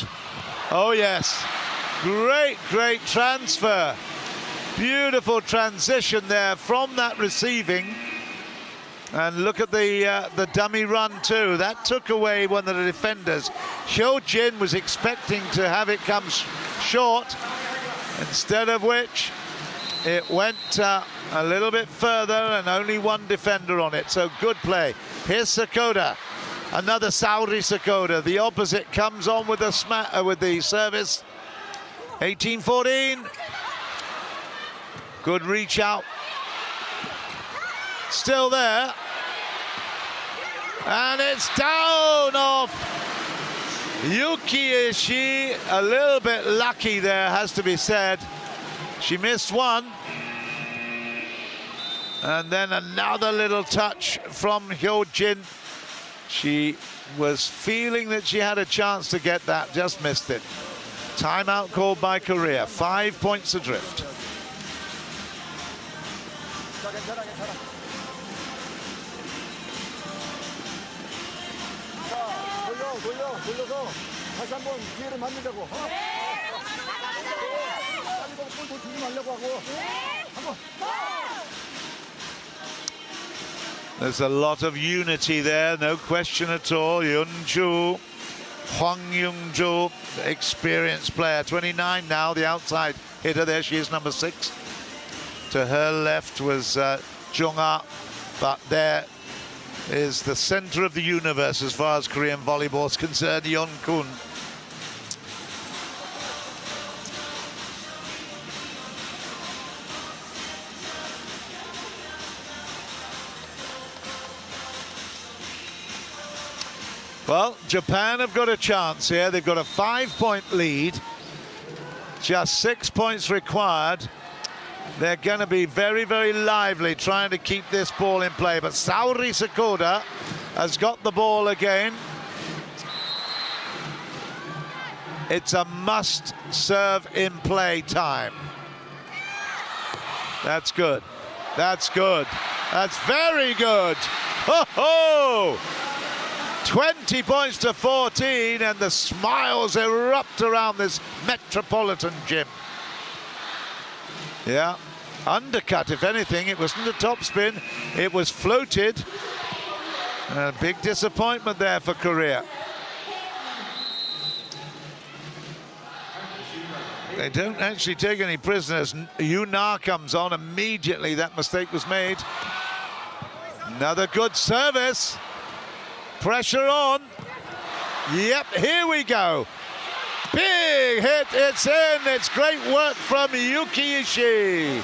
Oh, yes. Great, great transfer. Beautiful transition there from that receiving. And look at the dummy run too. That took away one of the defenders. Hyo-jin was expecting to have it come short, instead of which it went a little bit further and only one defender on it. So good play. Here's Sakoda. Another Saori Sakoda. The opposite comes on with the service. 18-14. Good reach out. Still there. And it's down off Yuki Ishii. A little bit lucky there, has to be said. She missed one. And then another little touch from Hyo-jin. She was feeling that she had a chance to get that, just missed it. Timeout called by Korea, 5 points adrift. 돌려서 다시 한번 기회를 만들자고. 골 주지 말려고 하고. 한번. There's a lot of unity there, no question at all. Yeonju, Hwang Young-jo, experienced player, 29 now, the outside hitter. There she is, number 6. To her left was Jung-Ah, but there is the center of the universe as far as Korean volleyball is concerned, Yeon-kun. Well, Japan have got a chance here. They've got a 5-point lead. Just 6 points required. They're going to be very, very lively trying to keep this ball in play. But Saori Sakoda has got the ball again. It's a must serve in play time. That's good. That's good. That's very good. Ho ho! 20 points to 14, and the smiles erupt around this metropolitan gym. Yeah, undercut, if anything. It wasn't a topspin, it was floated. A big disappointment there for Korea. They don't actually take any prisoners. Yuna comes on immediately. That mistake was made. Another good service. Pressure on. Yep, here we go. Big hit, it's in. It's great work from Yuki Ishii.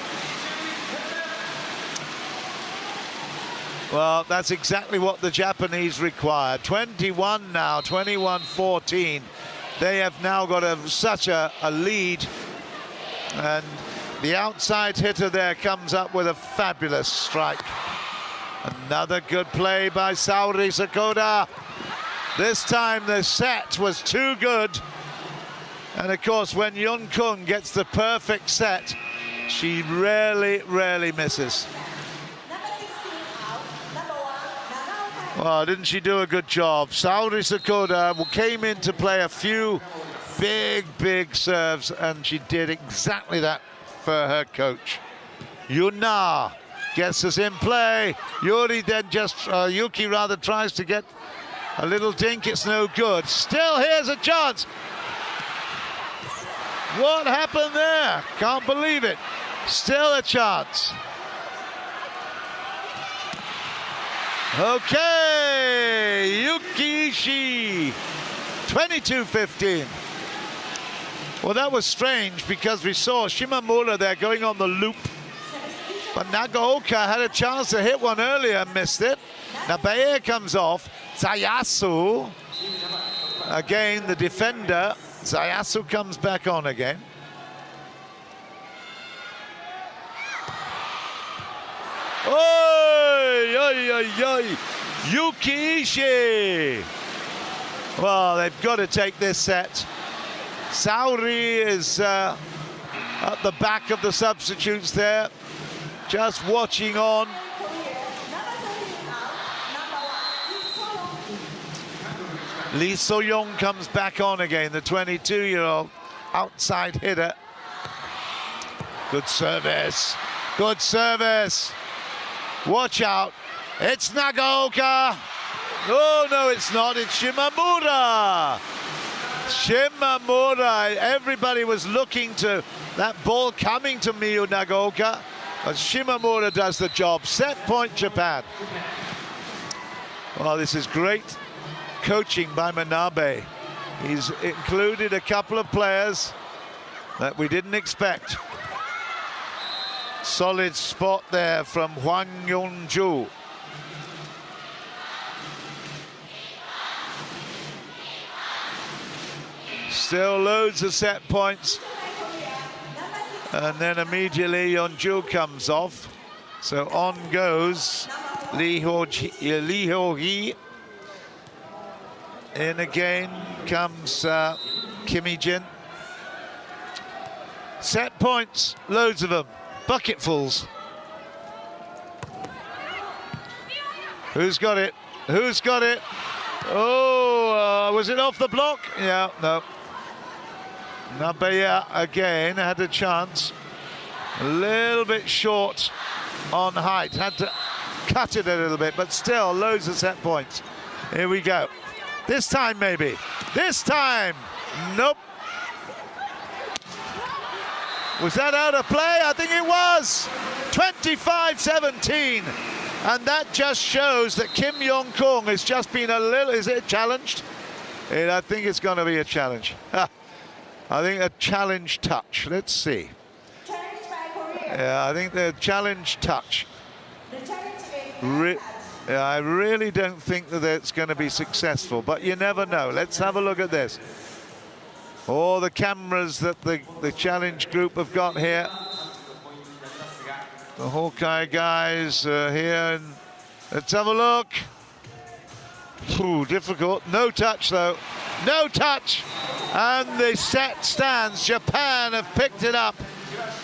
Well, that's exactly what the Japanese required. 21 now, 21-14. They have now got such a lead. And the outside hitter there comes up with a fabulous strike. Another good play by Saori Sakoda. This time the set was too good. And of course, when Yeon-kun gets the perfect set, she rarely, rarely misses. Well, didn't she do a good job? Saori Sakoda came in to play a few big, big serves, and she did exactly that for her coach. Yuna gets us in play. Yuki rather tries to get a little dink. It's no good. Still, here's a chance. What happened there? Can't believe it. Still a chance. Okay, Yuki Ishii, 22-15. Well, that was strange because we saw Shimamura there going on the loop. But Nagaoka had a chance to hit one earlier and missed it. Nabeya comes off. Zayasu, again the defender. Zayasu comes back on again. Oi, oi, oi, oi. Yuki Ishii. Well, they've got to take this set. Saori is at the back of the substitutes there, just watching on. Lee So-young comes back on again, the 22-year-old outside hitter. Good service. Good service. Watch out. It's Nagaoka. Oh, no, it's not. It's Shimamura. Shimamura. Everybody was looking to that ball coming to Miyu Nagaoka, but Shimamura does the job. Set point, Japan. Well, this is great coaching by Manabe. He's included a couple of players that we didn't expect. Solid spot there from Hwang Yong-ju. Still loads of set points. And then immediately Yeonju comes off. So on goes Lee Ho-hee. In again comes Kim Hee-jin. Set points, loads of them. Bucketfuls. Who's got it? Who's got it? Oh, was it off the block? Yeah, no. Nabeya again had a chance. A little bit short on height. Had to cut it a little bit, but still loads of set points. Here we go. This time maybe. This time. Nope. Was that out of play? I think it was. 25-17. And that just shows that Kim Yong-kung has just been a little, is it challenged? I think it's going to be a challenge. I think a challenge touch. Let's see. Challenge by Korea. Yeah, I think the challenge touch. The challenge is Yeah, I really don't think that it's going to be successful, but you never know. Let's have a look at this. All the cameras that the challenge group have got here. The Hawkeye guys here. And let's have a look. Ooh, difficult. No touch, though. No touch. And the set stands. Japan have picked it up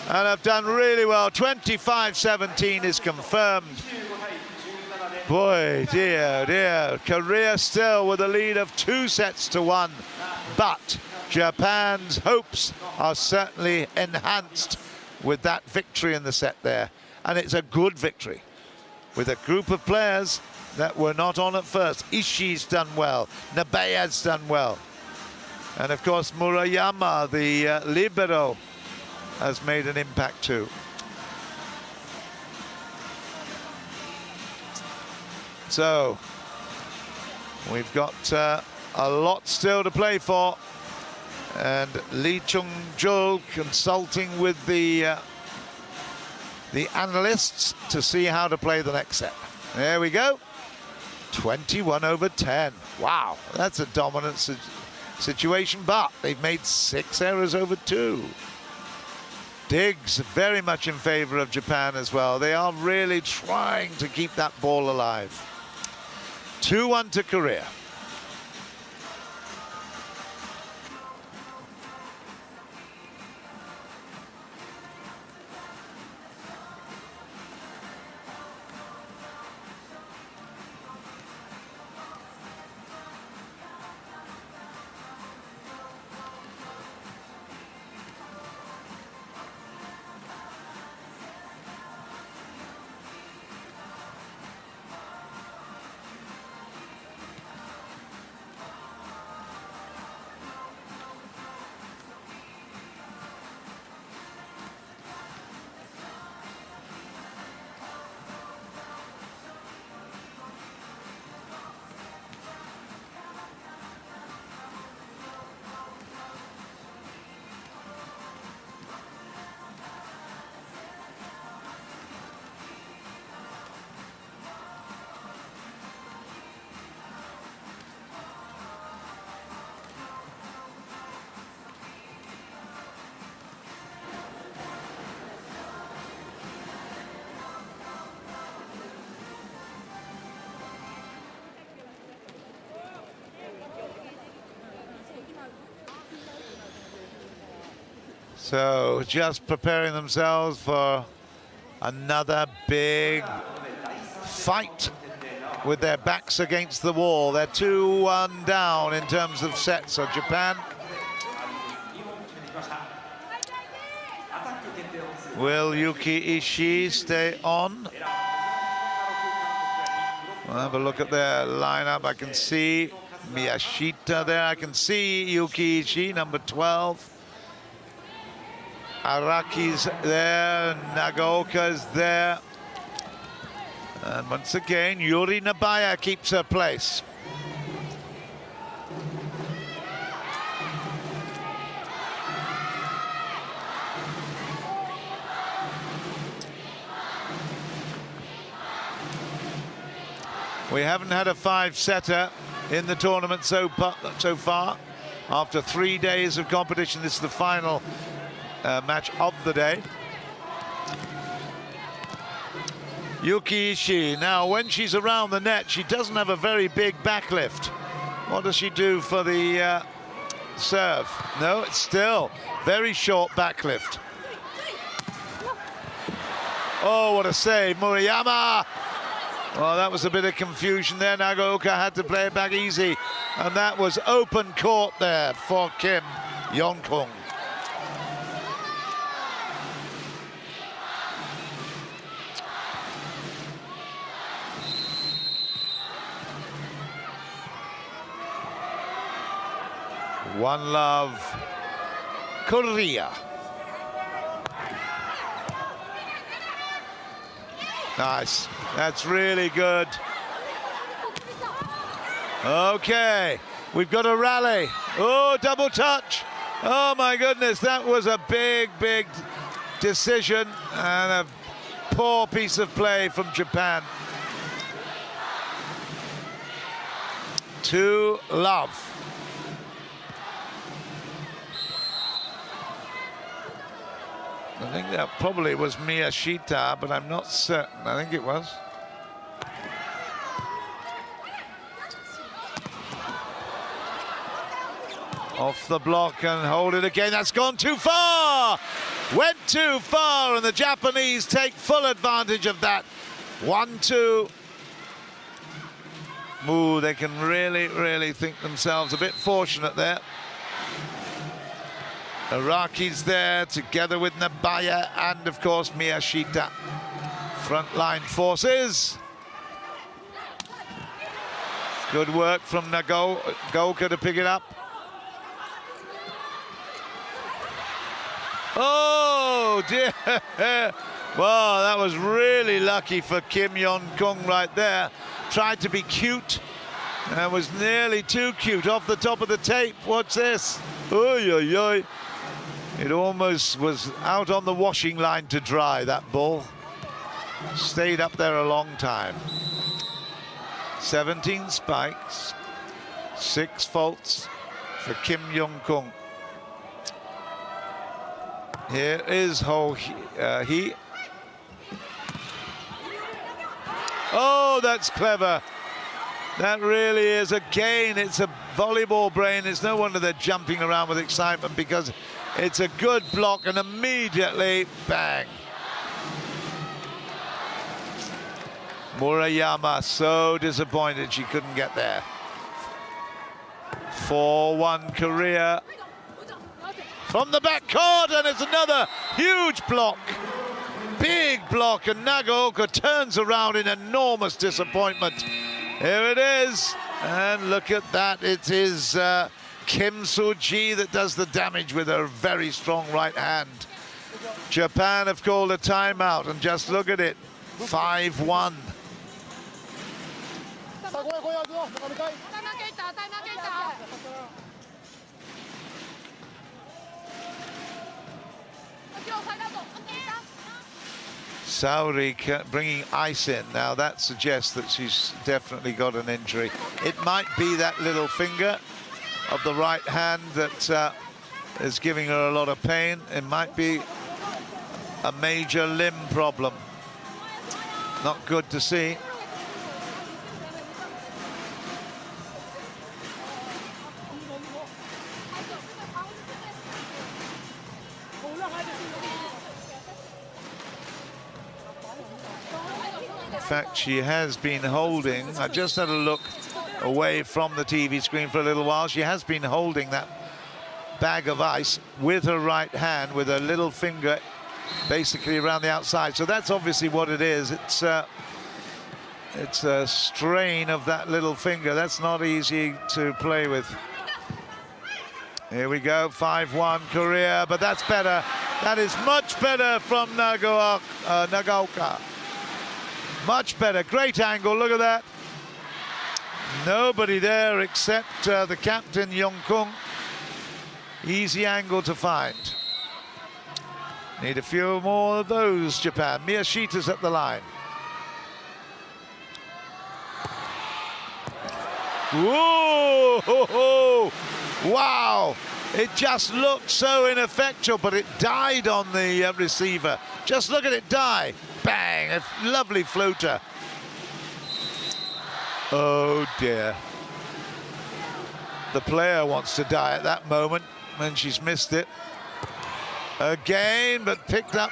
and have done really well. 25-17 is confirmed. Boy, dear, dear. Korea still with a lead of 2-1. But Japan's hopes are certainly enhanced with that victory in the set there. And it's a good victory with a group of players that were not on at first. Ishii's done well. Nabeya's done well. And of course, Murayama, the libero, has made an impact too. So, we've got a lot still to play for. And Lee Chung-jul consulting with the analysts to see how to play the next set. There we go. 21-10. Wow, that's a dominant situation, but they've made 6 errors over 2. Diggs very much in favor of Japan as well. They are really trying to keep that ball alive. 2-1 to Korea. So just preparing themselves for another big fight with their backs against the wall. They're 2-1 down in terms of sets of Japan. Will Yuki Ishii stay on? We'll have a look at their lineup. I can see Miyashita there. I can see Yuki Ishii, number 12. Araki's there, Nagaoka's there. And once again, Yuri Nabaya keeps her place. We haven't had a 5-setter in the tournament so far. After 3 days of competition, this is the final match of the day. Yuki Ishii, now when she's around the net, she doesn't have a very big backlift. What does she do for the serve? No, it's still very short backlift. Oh, what a save, Murayama! Well, that was a bit of confusion there. Nagaoka had to play it back easy. And that was open court there for Kim Yeon-kung. One love, Korea. Nice, that's really good. Okay, we've got a rally. Oh, double touch. Oh my goodness, that was a big, big decision and a poor piece of play from Japan. 2-love. I think that probably was Miyashita, but I'm not certain. I think it was. Off the block and hold it again. That's gone too far! Went too far, and the Japanese take full advantage of that. 1-2. Ooh, they can really, really think themselves a bit fortunate there. Araki's there together with Nabaya and of course Miyashita. Frontline forces. Good work from Nagaoka to pick it up. Oh dear. Well, that was really lucky for Kim Yeon-kung right there. Tried to be cute and was nearly too cute off the top of the tape. What's this? Oy, oy, oy. It almost was out on the washing line to dry, that ball. Stayed up there a long time. 17 spikes, 6 faults for Kim Yeon-kung. Here is Hee. Oh, that's clever. That really is. Again, it's a volleyball brain. It's no wonder they're jumping around with excitement because it's a good block and immediately bang. Murayama so disappointed she couldn't get there. 4-1 Korea. From the back court, and it's another huge block. Big block, and Nagaoka turns around in enormous disappointment. Here it is, and look at that. It is Kim Soo-ji that does the damage with her very strong right hand. Japan have called a timeout, and just look at it, 5-1. Saori bringing ice in. Now that suggests that she's definitely got an injury. It might be that little finger of the right hand that is giving her a lot of pain. It might be a major limb problem. Not good to see. In fact, she has been holding. I just had a look away from the TV screen for a little while. She has been holding that bag of ice with her right hand, with her little finger basically around the outside. So that's obviously what it is. It's a strain of that little finger. That's not easy to play with. Here we go, 5-1 Korea, but that's better. That is much better from Nagaoka. Much better, great angle, look at that. Nobody there except the captain, Yong-kung. Easy angle to find. Need a few more of those, Japan. Miyashita's at the line. Whoa! Ho, ho. Wow! It just looked so ineffectual, but it died on the receiver. Just look at it die. Bang! A lovely floater. Oh dear. The player wants to die at that moment when she's missed it. Again, but picked up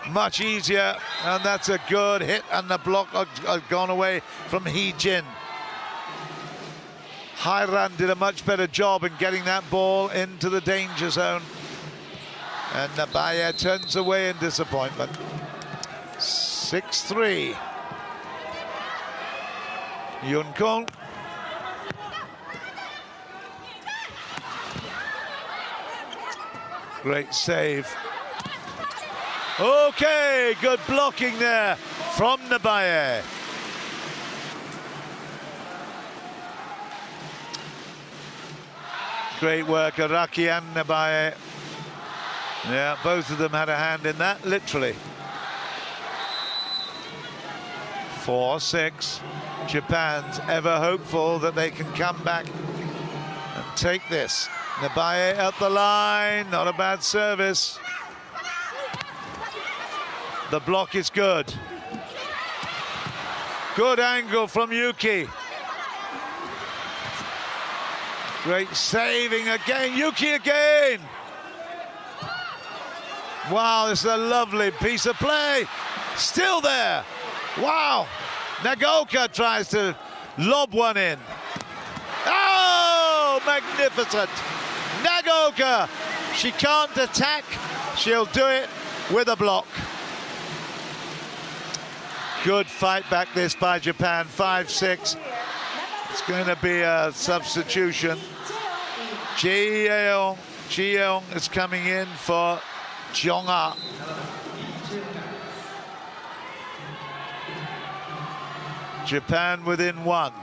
much easier. And that's a good hit, and the block has gone away from Hee Jin. Hairan did a much better job in getting that ball into the danger zone. And Nabaye turns away in disappointment. 6-3. Yun-kung. Great save. Okay, good blocking there from Nabaye. Great work, Araki and Nabaye. Yeah, both of them had a hand in that, literally. 4-6. Japan's ever hopeful that they can come back and take this. Nabaye at the line, not a bad service. The block is good. Good angle from Yuki. Great saving again, Yuki again. Wow, this is a lovely piece of play. Still there. Wow. Nagaoka tries to lob one in. Oh, magnificent. Nagaoka. She can't attack. She'll do it with a block. Good fight back this by Japan, 5-6. It's going to be a substitution. Ji Yeong is coming in for Jeong-ah. Japan within one.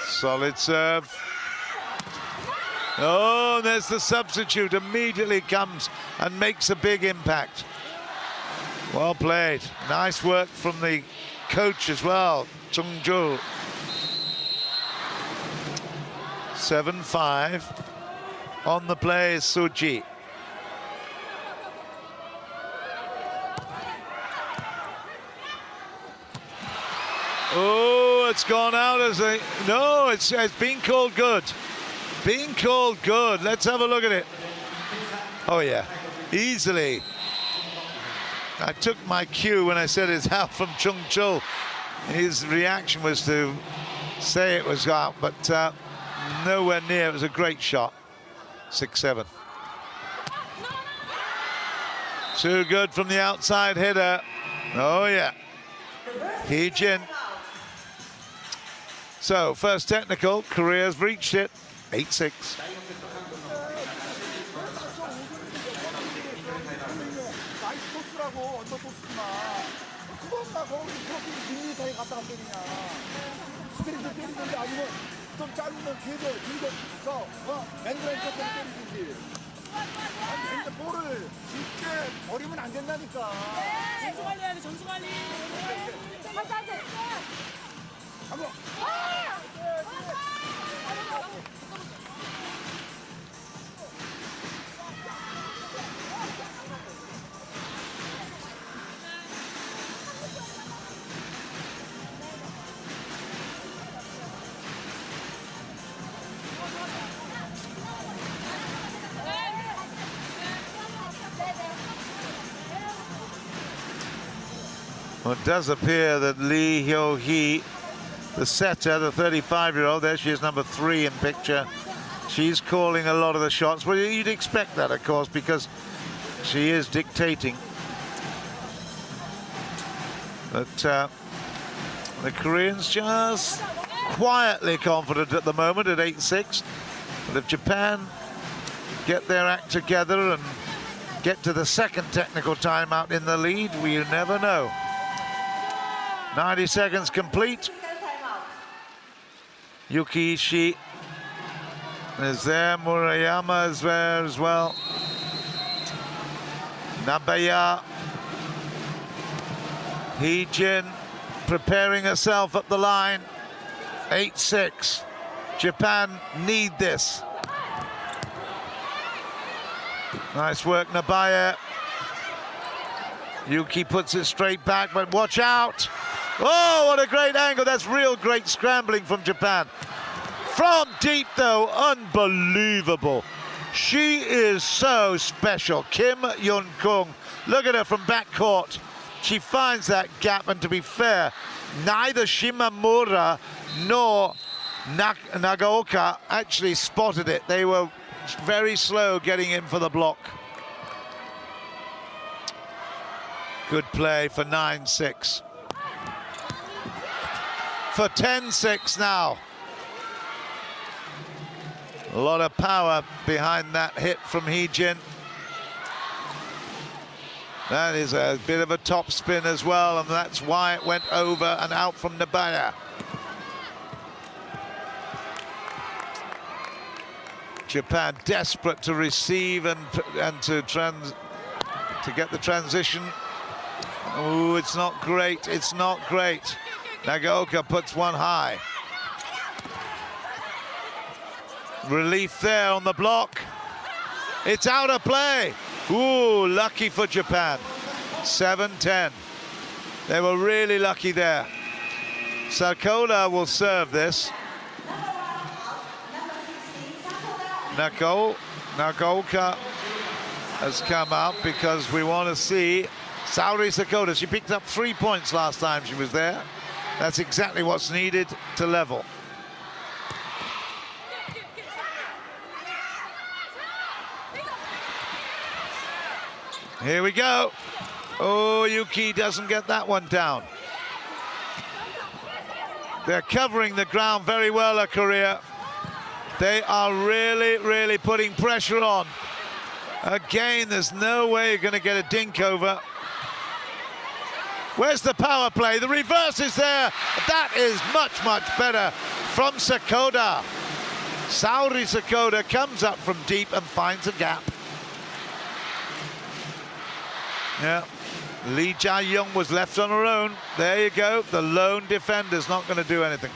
Solid serve. Oh, there's the substitute. Immediately comes and makes a big impact. Well played. Nice work from the coach as well, Chung Jo. 7-5. On the play is Suji. Oh, it's gone out as a... No, it's been called good. Being called good. Let's have a look at it. Oh, yeah. Easily. I took my cue when I said it's out from Chung Jo. His reaction was to say it was out, but nowhere near. It was a great shot. 6-7. Too good from the outside hitter. Oh, yeah. Hee Jin. So, first technical, Korea's reached it. 8-6. 볼을 쉽게 버리면 안 된다니까. 점수 관리해야 돼, 점수 관리. Well, it does appear that Lee Hyo-hee, the setter, the 35-year-old, there she is, number 3 in picture. She's calling a lot of the shots. Well, you'd expect that, of course, because she is dictating. But the Koreans just quietly confident at the moment at 8-6. But if Japan get their act together and get to the second technical timeout in the lead, we never know. 90 seconds complete. Yuki Ishii is there. Murayama is there as well. Nabaya. Hee-jin preparing herself at the line. 8-6. Japan need this. Nice work, Nabaya. Yuki puts it straight back, but watch out. Oh, what a great angle. That's real great scrambling from Japan. From deep, though, unbelievable. She is so special. Kim Yun-kung. Look at her from backcourt. She finds that gap, and to be fair, neither Shimamura nor Nagaoka actually spotted it. They were very slow getting in for the block. Good play for 9-6. For 10-6 now. A lot of power behind that hit from Hee-jin. That is a bit of a top spin as well, and that's why it went over and out from Nabaya. Japan desperate to receive and to get the transition. Oh, it's not great. It's not great. Nagaoka puts one high. Relief there on the block. It's out of play. Ooh, lucky for Japan. 7-10. They were really lucky there. Sakoda will serve this. Nagaoka has come out because we want to see Saori Sakoda. She picked up 3 points last time she was there. That's exactly what's needed to level. Here we go. Oh, Yuki doesn't get that one down. They're covering the ground very well, Korea. They are really, really putting pressure on. Again, there's no way you're going to get a dink over. Where's the power play? The reverse is there. That is much, much better from Sakoda. Saori Sakoda comes up from deep and finds a gap. Yeah, Lee Jae-young was left on her own. There you go, the lone defender's not going to do anything.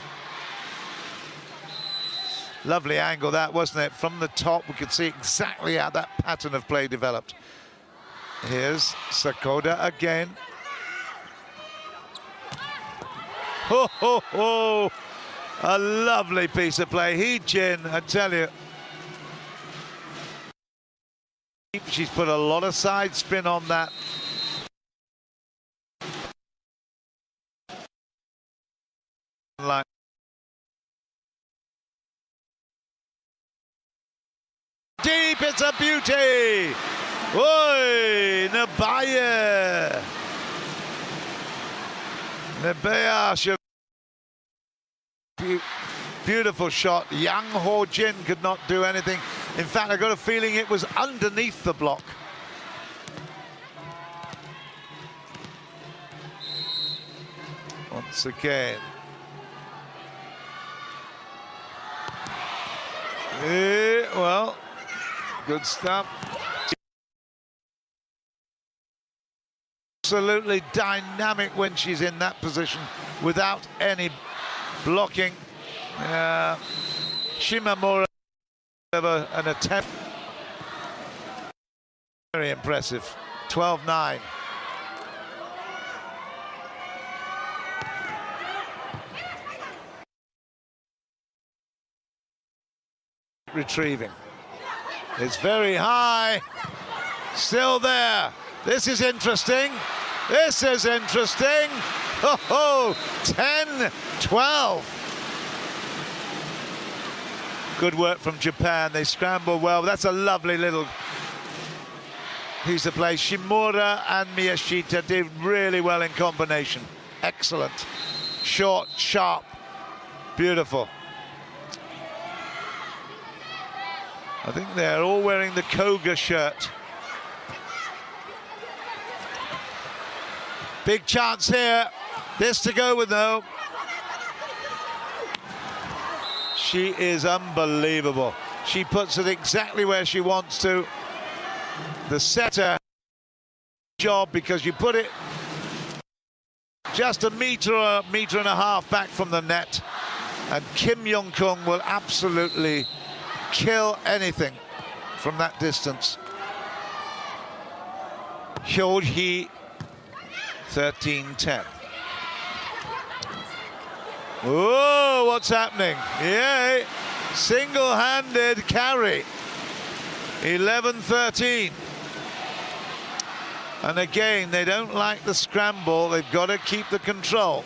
Lovely angle that, wasn't it? From the top, we could see exactly how that pattern of play developed. Here's Sakoda again. Ho, ho, ho! A lovely piece of play. Hee-jin, I tell you. She's put a lot of side spin on that. Like deep, it's a beauty. Oi, Nabaya. Nabaya should. Beautiful shot. Yang Ho-jin could not do anything. In fact, I got a feeling it was underneath the block. Once again. Well, good stuff. Absolutely dynamic when she's in that position without any blocking. Shimamura, an attempt. Very impressive. 12-9. Retrieving. It's very high. Still there. This is interesting. This is interesting. Oh, 10-12. Good work from Japan. They scramble well. That's a lovely little piece of play. Shimura and Miyashita did really well in combination. Excellent. Short, sharp, beautiful. I think they're all wearing the Koga shirt. Big chance here. This to go with, though. She is unbelievable. She puts it exactly where she wants to. The setter job, because you put it just a meter and a half back from the net, and Kim Yong-kung will absolutely kill anything from that distance. Hyo-hee, 13-10. Oh, what's happening? Yay! Single-handed carry. 11-13. And again, they don't like the scramble. They've got to keep the control.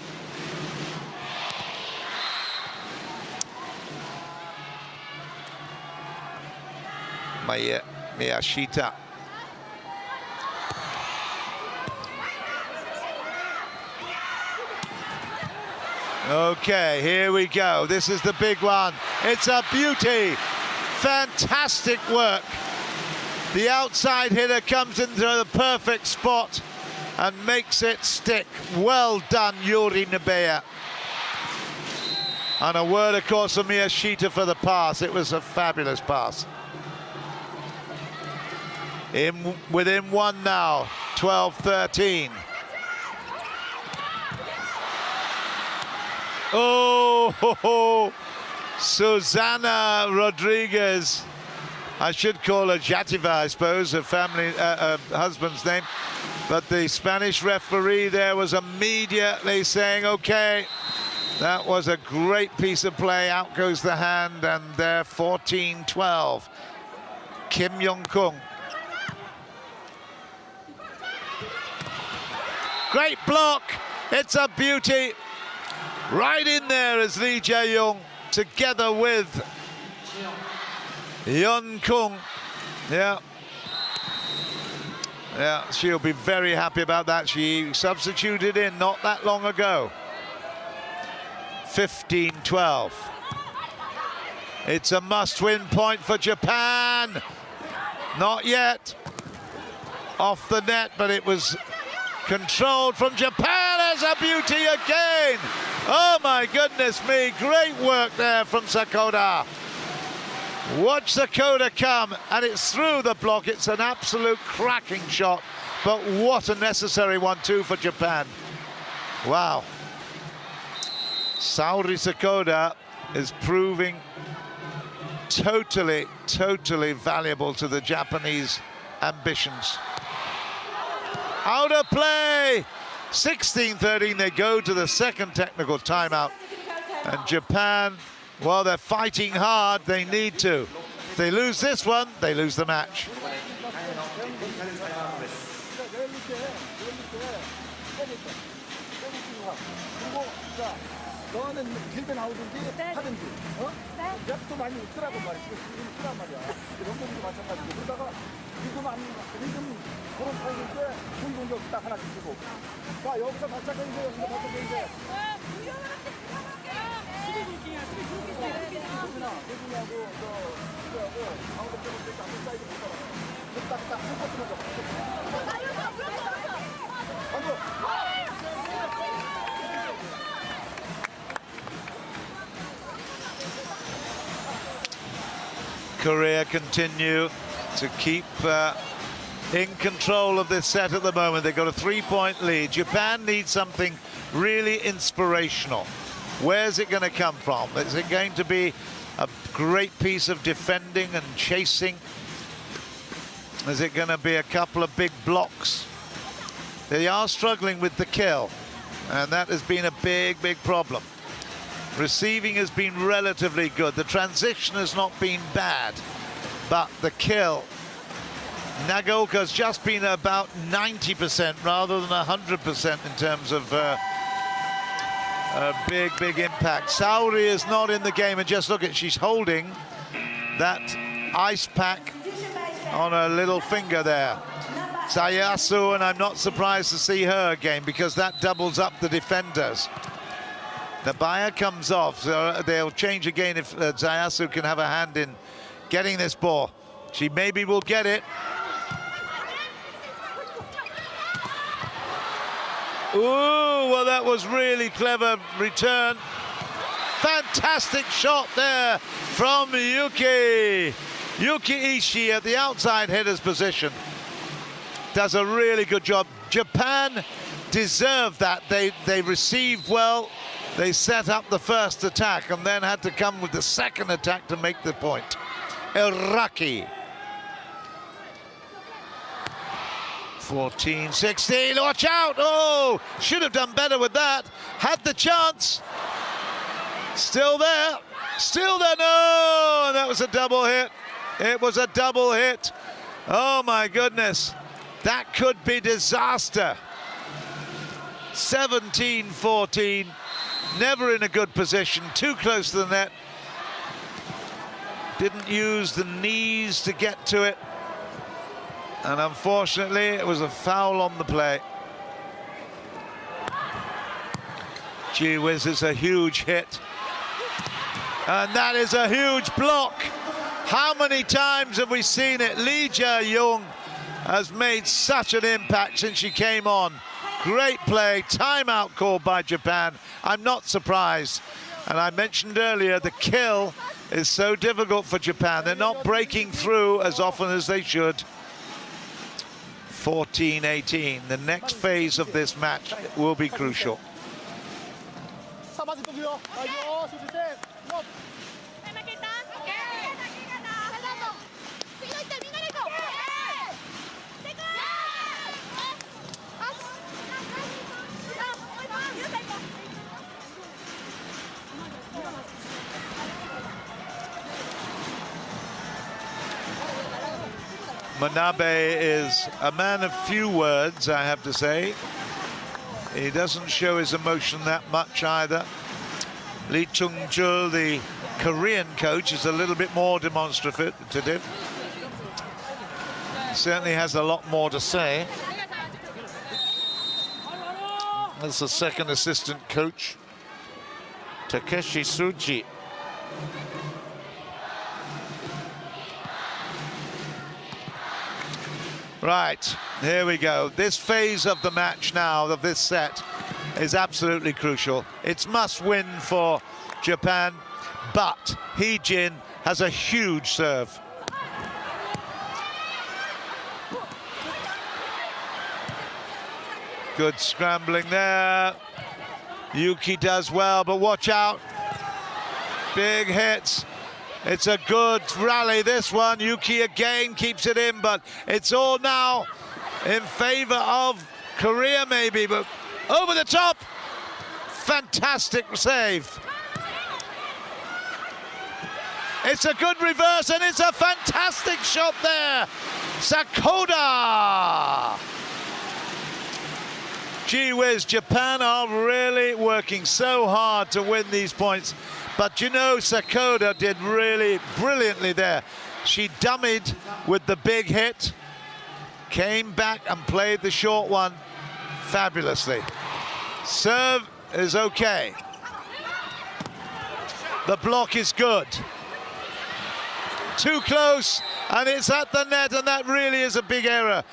Miyashita. Okay, here we go. This is the big one. It's a beauty. Fantastic work. The outside hitter comes into the perfect spot and makes it stick. Well done, Yuri Nabeya. And a word, of course, from Miyashita for the pass. It was a fabulous pass. Within one now, 12-13. Oh, Susana Rodriguez. I should call her Jativa, I suppose, her family, husband's name. But the Spanish referee there was immediately saying, okay, that was a great piece of play. Out goes the hand, and they're 14-12. Kim Yong-kung. Great block. It's a beauty. Right in there is Lee Jae-yong together with Yeon-kung. Yeah, she'll be very happy about that. She substituted in not that long ago. 15-12. It's a must-win point for Japan. Not yet. Off the net, but it was controlled from Japan. As a beauty again. Oh my goodness me, great work there from Sakota. Watch Sakota come, and it's through the block. It's an absolute cracking shot, but what a necessary one too for Japan. Wow. Saori Sakota is proving totally valuable to the Japanese ambitions. Out of play. 16-13, they go to the second technical timeout. And Japan, while they're fighting hard, they need to. If they lose this one, they lose the match. 너는 길게 나오든지 하든지, 랩도 많이 있더라고 말이야. 지금 있더란 말이야. 연봉도 마찬가지고. 그러다가 리듬 그런 타임일 때 공격 딱 하나 주고. 자, 여기서 바짝 이제 여기서 바짝 이제. 대준이하고 저하고 가운데 쪽으로 이렇게 앞에 사이드 못 가봐. 딱한 커트만 더. Korea continue to keep in control of this set at the moment. They've got a 3-point lead. Japan needs something really inspirational. Where's it going to come from? Is it going to be a great piece of defending and chasing? Is it going to be a couple of big blocks? They are struggling with the kill, and that has been a big problem. Receiving has been relatively good. The transition has not been bad, but the kill Nagaoka's just been about 90% rather than 100% in terms of big impact. Saori is not in the game, and just look at, she's holding that ice pack on her little finger there. Zayasu, and I'm not surprised to see her again because that doubles up the defenders. Nabaya comes off, so they'll change again if Zayasu can have a hand in getting this ball. She maybe will get it. Ooh, well, that was really clever return. Fantastic shot there from Yuki. Yuki Ishii at the outside hitter's position. Does a really good job. Japan deserved that. They received well. They set up the first attack and then had to come with the second attack to make the point. Iraki. 14-16, watch out! Oh, should have done better with that. Had the chance. Still there, no! That was a double hit. It was a double hit. Oh my goodness. That could be disaster. 17-14, never in a good position, too close to the net. Didn't use the knees to get to it. And unfortunately, it was a foul on the play. Gee whiz, it's a huge hit. And that is a huge block. How many times have we seen it? Lee Jae-young has made such an impact since she came on. Great play, timeout called by Japan. I'm not surprised. And I mentioned earlier, the kill is so difficult for Japan. They're not breaking through as often as they should. 14-18. The next phase of this match will be crucial. Manabe is a man of few words, I have to say. He doesn't show his emotion that much either. Lee Chung-jul, the Korean coach, is a little bit more demonstrative. Certainly has a lot more to say. That's the second assistant coach, Takeshi Tsuji. Right, here we go. This phase of the match now, of this set, is absolutely crucial. It's must win for Japan, but Hee Jin has a huge serve. Good scrambling there. Yuki does well, but watch out. Big hits. It's a good rally, this one. Yuki again keeps it in, but it's all now in favor of Korea maybe, but over the top. Fantastic save. It's a good reverse, and it's a fantastic shot there. Sakoda. Gee whiz, Japan are really working so hard to win these points. But you know, Sakoda did really brilliantly there. She dummied with the big hit, came back and played the short one fabulously. Serve is okay. The block is good. Too close, and it's at the net, and that really is a big error.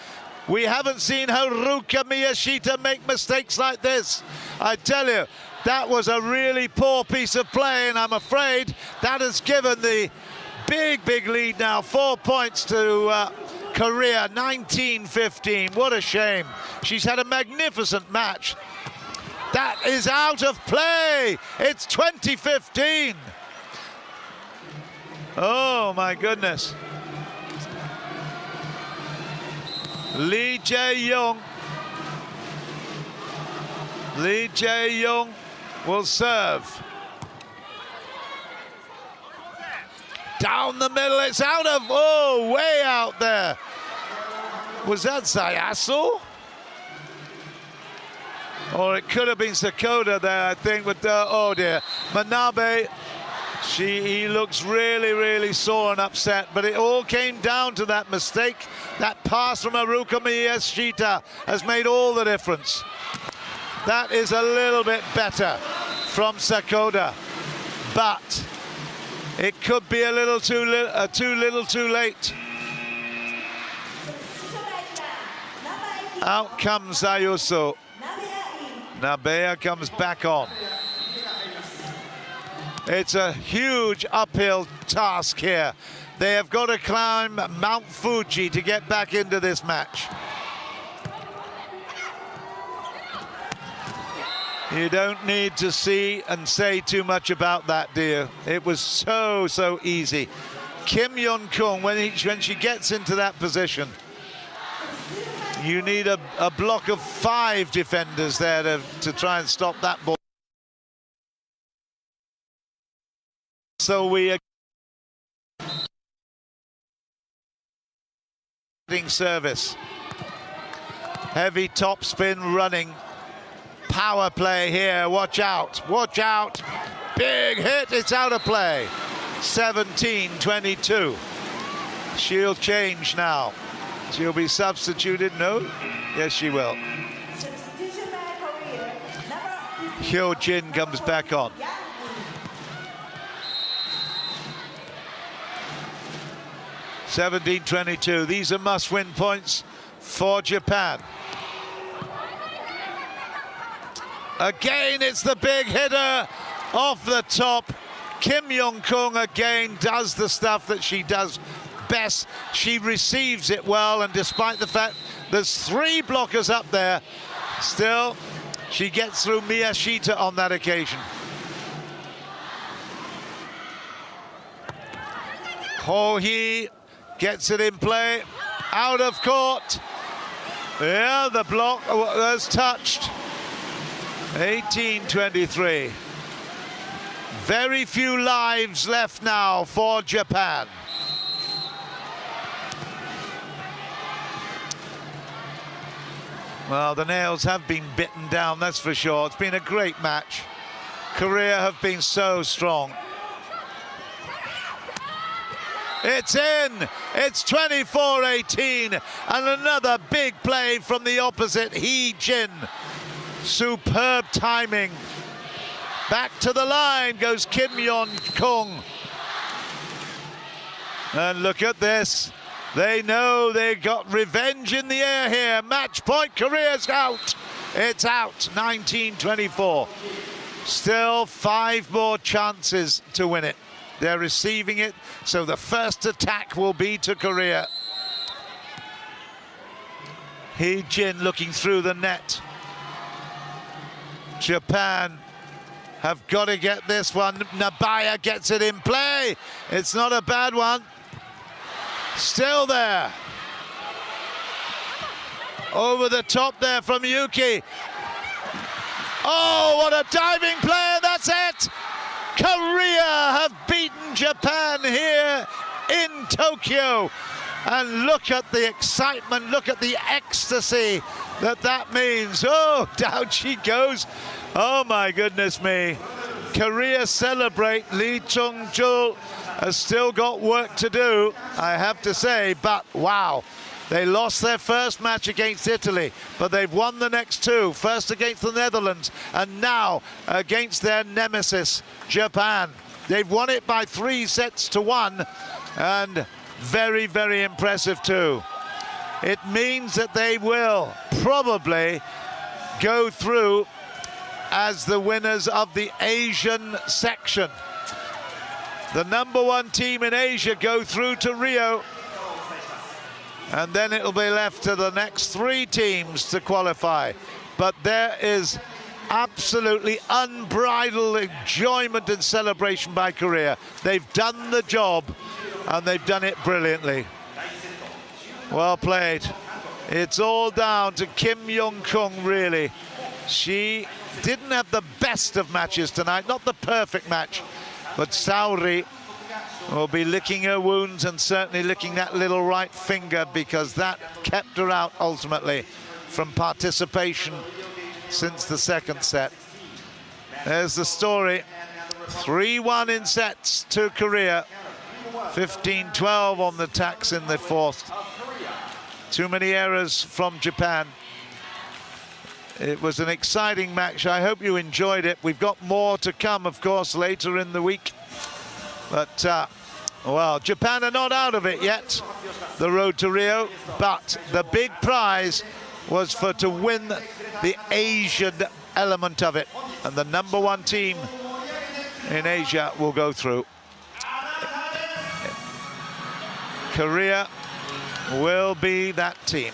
We haven't seen Haruka Miyashita make mistakes like this. I tell you, that was a really poor piece of play, and I'm afraid that has given the big lead now. 4 points to Korea, 19-15. What a shame. She's had a magnificent match. That is out of play. It's 20-15. Oh, my goodness. Lee Jae-young. Lee Jae-young will serve. Down the middle, it's out of, oh, way out there. Was that Zayasu? Or it could have been Sakota there, I think, but oh dear. Manabe, he looks really, really sore and upset, but it all came down to that mistake. That pass from Haruka Miyashita has made all the difference. That is a little bit better from Sakota, but it could be a little too little too late. Out comes Ayuso. Nabea comes back on. It's a huge uphill task here. They have got to climb Mount Fuji to get back into this match. You don't need to see and say too much about that, do you? It was so easy. Kim Yeon-kung, when she gets into that position, you need a block of 5 defenders there to try and stop that ball. So we are getting service. Heavy topspin running. Power play here, watch out, watch out. Big hit, it's out of play. 17-22. She'll change now. She'll be substituted, no? Yes, she will. Substitution by Korea. Number Hyo Jin comes back on. 17-22. These are must-win points for Japan. Again, it's the big hitter off the top. Kim Yeon-kung again does the stuff that she does best. She receives it well, and despite the fact there's 3 blockers up there, still she gets through Miyashita on that occasion. Ho Hee gets it in play, out of court. Yeah, the block was touched. 18-23. Very few lives left now for Japan. Well, the nails have been bitten down, that's for sure. It's been a great match. Korea have been so strong. It's in! It's 24-18, and another big play from the opposite, Hee Jin. Superb timing. Back to the line goes Kim Yeon-kung. And look at this. They know they got revenge in the air here. Match point, Korea's out. It's out, 19-24. Still 5 more chances to win it. They're receiving it, so the first attack will be to Korea. Hee Jin looking through the net. Japan have got to get this one. Nabaya gets it in play. It's not a bad one. Still there. Over the top there from Yuki. Oh, what a diving play, and that's it! Korea have beaten Japan here in Tokyo. And look at the excitement, look at the ecstasy that means. Oh, down she goes. Oh my goodness me. Korea celebrate. Lee Chung-jul has still got work to do, I have to say, but wow. They lost their first match against Italy, but they've won the next 2. First against the Netherlands, and now against their nemesis, Japan. They've won it by 3-1, and very, very impressive too. It means that they will probably go through as the winners of the Asian section. The #1 team in Asia go through to Rio, and then it'll be left to the next 3 teams to qualify. But there is absolutely unbridled enjoyment and celebration by Korea. They've done the job, and they've done it brilliantly. Well played. It's all down to Kim Yeon-kung, really. She didn't have the best of matches tonight, not the perfect match, but Saori will be licking her wounds and certainly licking that little right finger, because that kept her out ultimately from participation since the second set. There's the story. 3-1 in sets to Korea. 15-12 on the tacks in the fourth. Too many errors from Japan. It was an exciting match. I hope you enjoyed it. We've got more to come, of course, later in the week. But, well, Japan are not out of it yet, the road to Rio. But the big prize was to win the Asian element of it. And the #1 team in Asia will go through. Korea will be that team.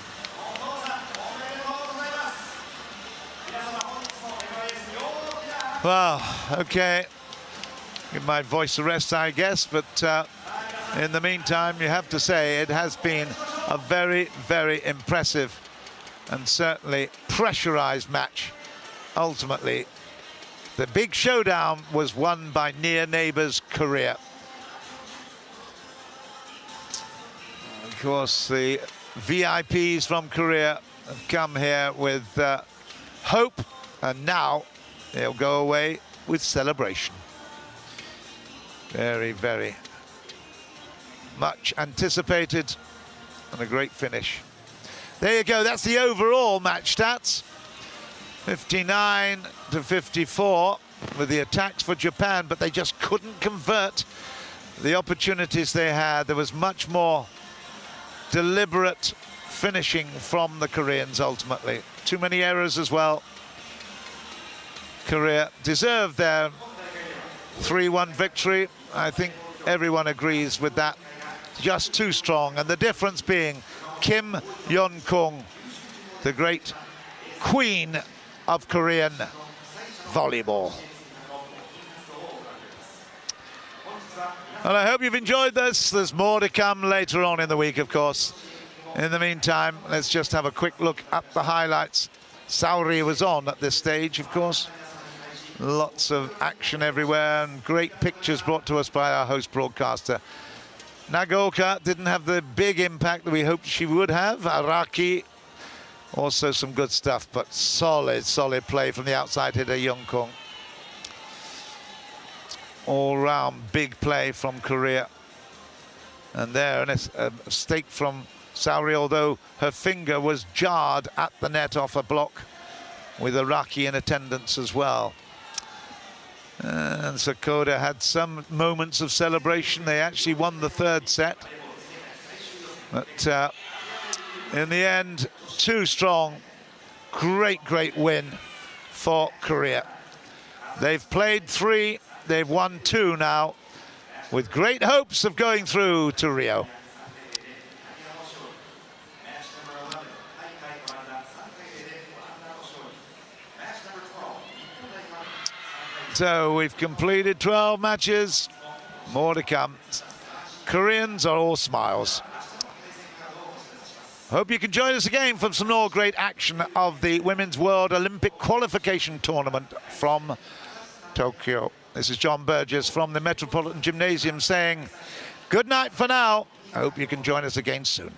Well, okay. Give my voice a rest, I guess, but in the meantime, you have to say it has been a very, very impressive and certainly pressurized match. Ultimately, the big showdown was won by near neighbors Korea. Of course, the VIPs from Korea have come here with hope, and now they'll go away with celebration. Very, very much anticipated, and a great finish. There you go, that's the overall match stats. 59-54 with the attacks for Japan, but they just couldn't convert the opportunities they had. There was much more deliberate finishing from the Koreans ultimately. Too many errors as well. Korea deserved their 3-1 victory. I think everyone agrees with that. Just too strong, and the difference being Kim Yeon-kung, the great queen of Korean volleyball. Well, I hope you've enjoyed this. There's more to come later on in the week, of course. In the meantime, let's just have a quick look at the highlights. Saori was on at this stage, of course. Lots of action everywhere and great pictures brought to us by our host broadcaster. Nagaoka didn't have the big impact that we hoped she would have. Araki, also some good stuff, but solid play from the outside hitter Yeon-kung. All-round big play from Korea. And there, a mistake from Saori, although her finger was jarred at the net off a block, with Araki in attendance as well. And Sakoda had some moments of celebration. They actually won the third set. But in the end, too strong. Great win for Korea. They've played 3, they've won 2 now, with great hopes of going through to Rio. So we've completed 12 matches, more to come. Koreans are all smiles. Hope you can join us again for some more great action of the Women's World Olympic Qualification Tournament from Tokyo. This is John Burgess from the Metropolitan Gymnasium saying good night for now. I hope you can join us again soon.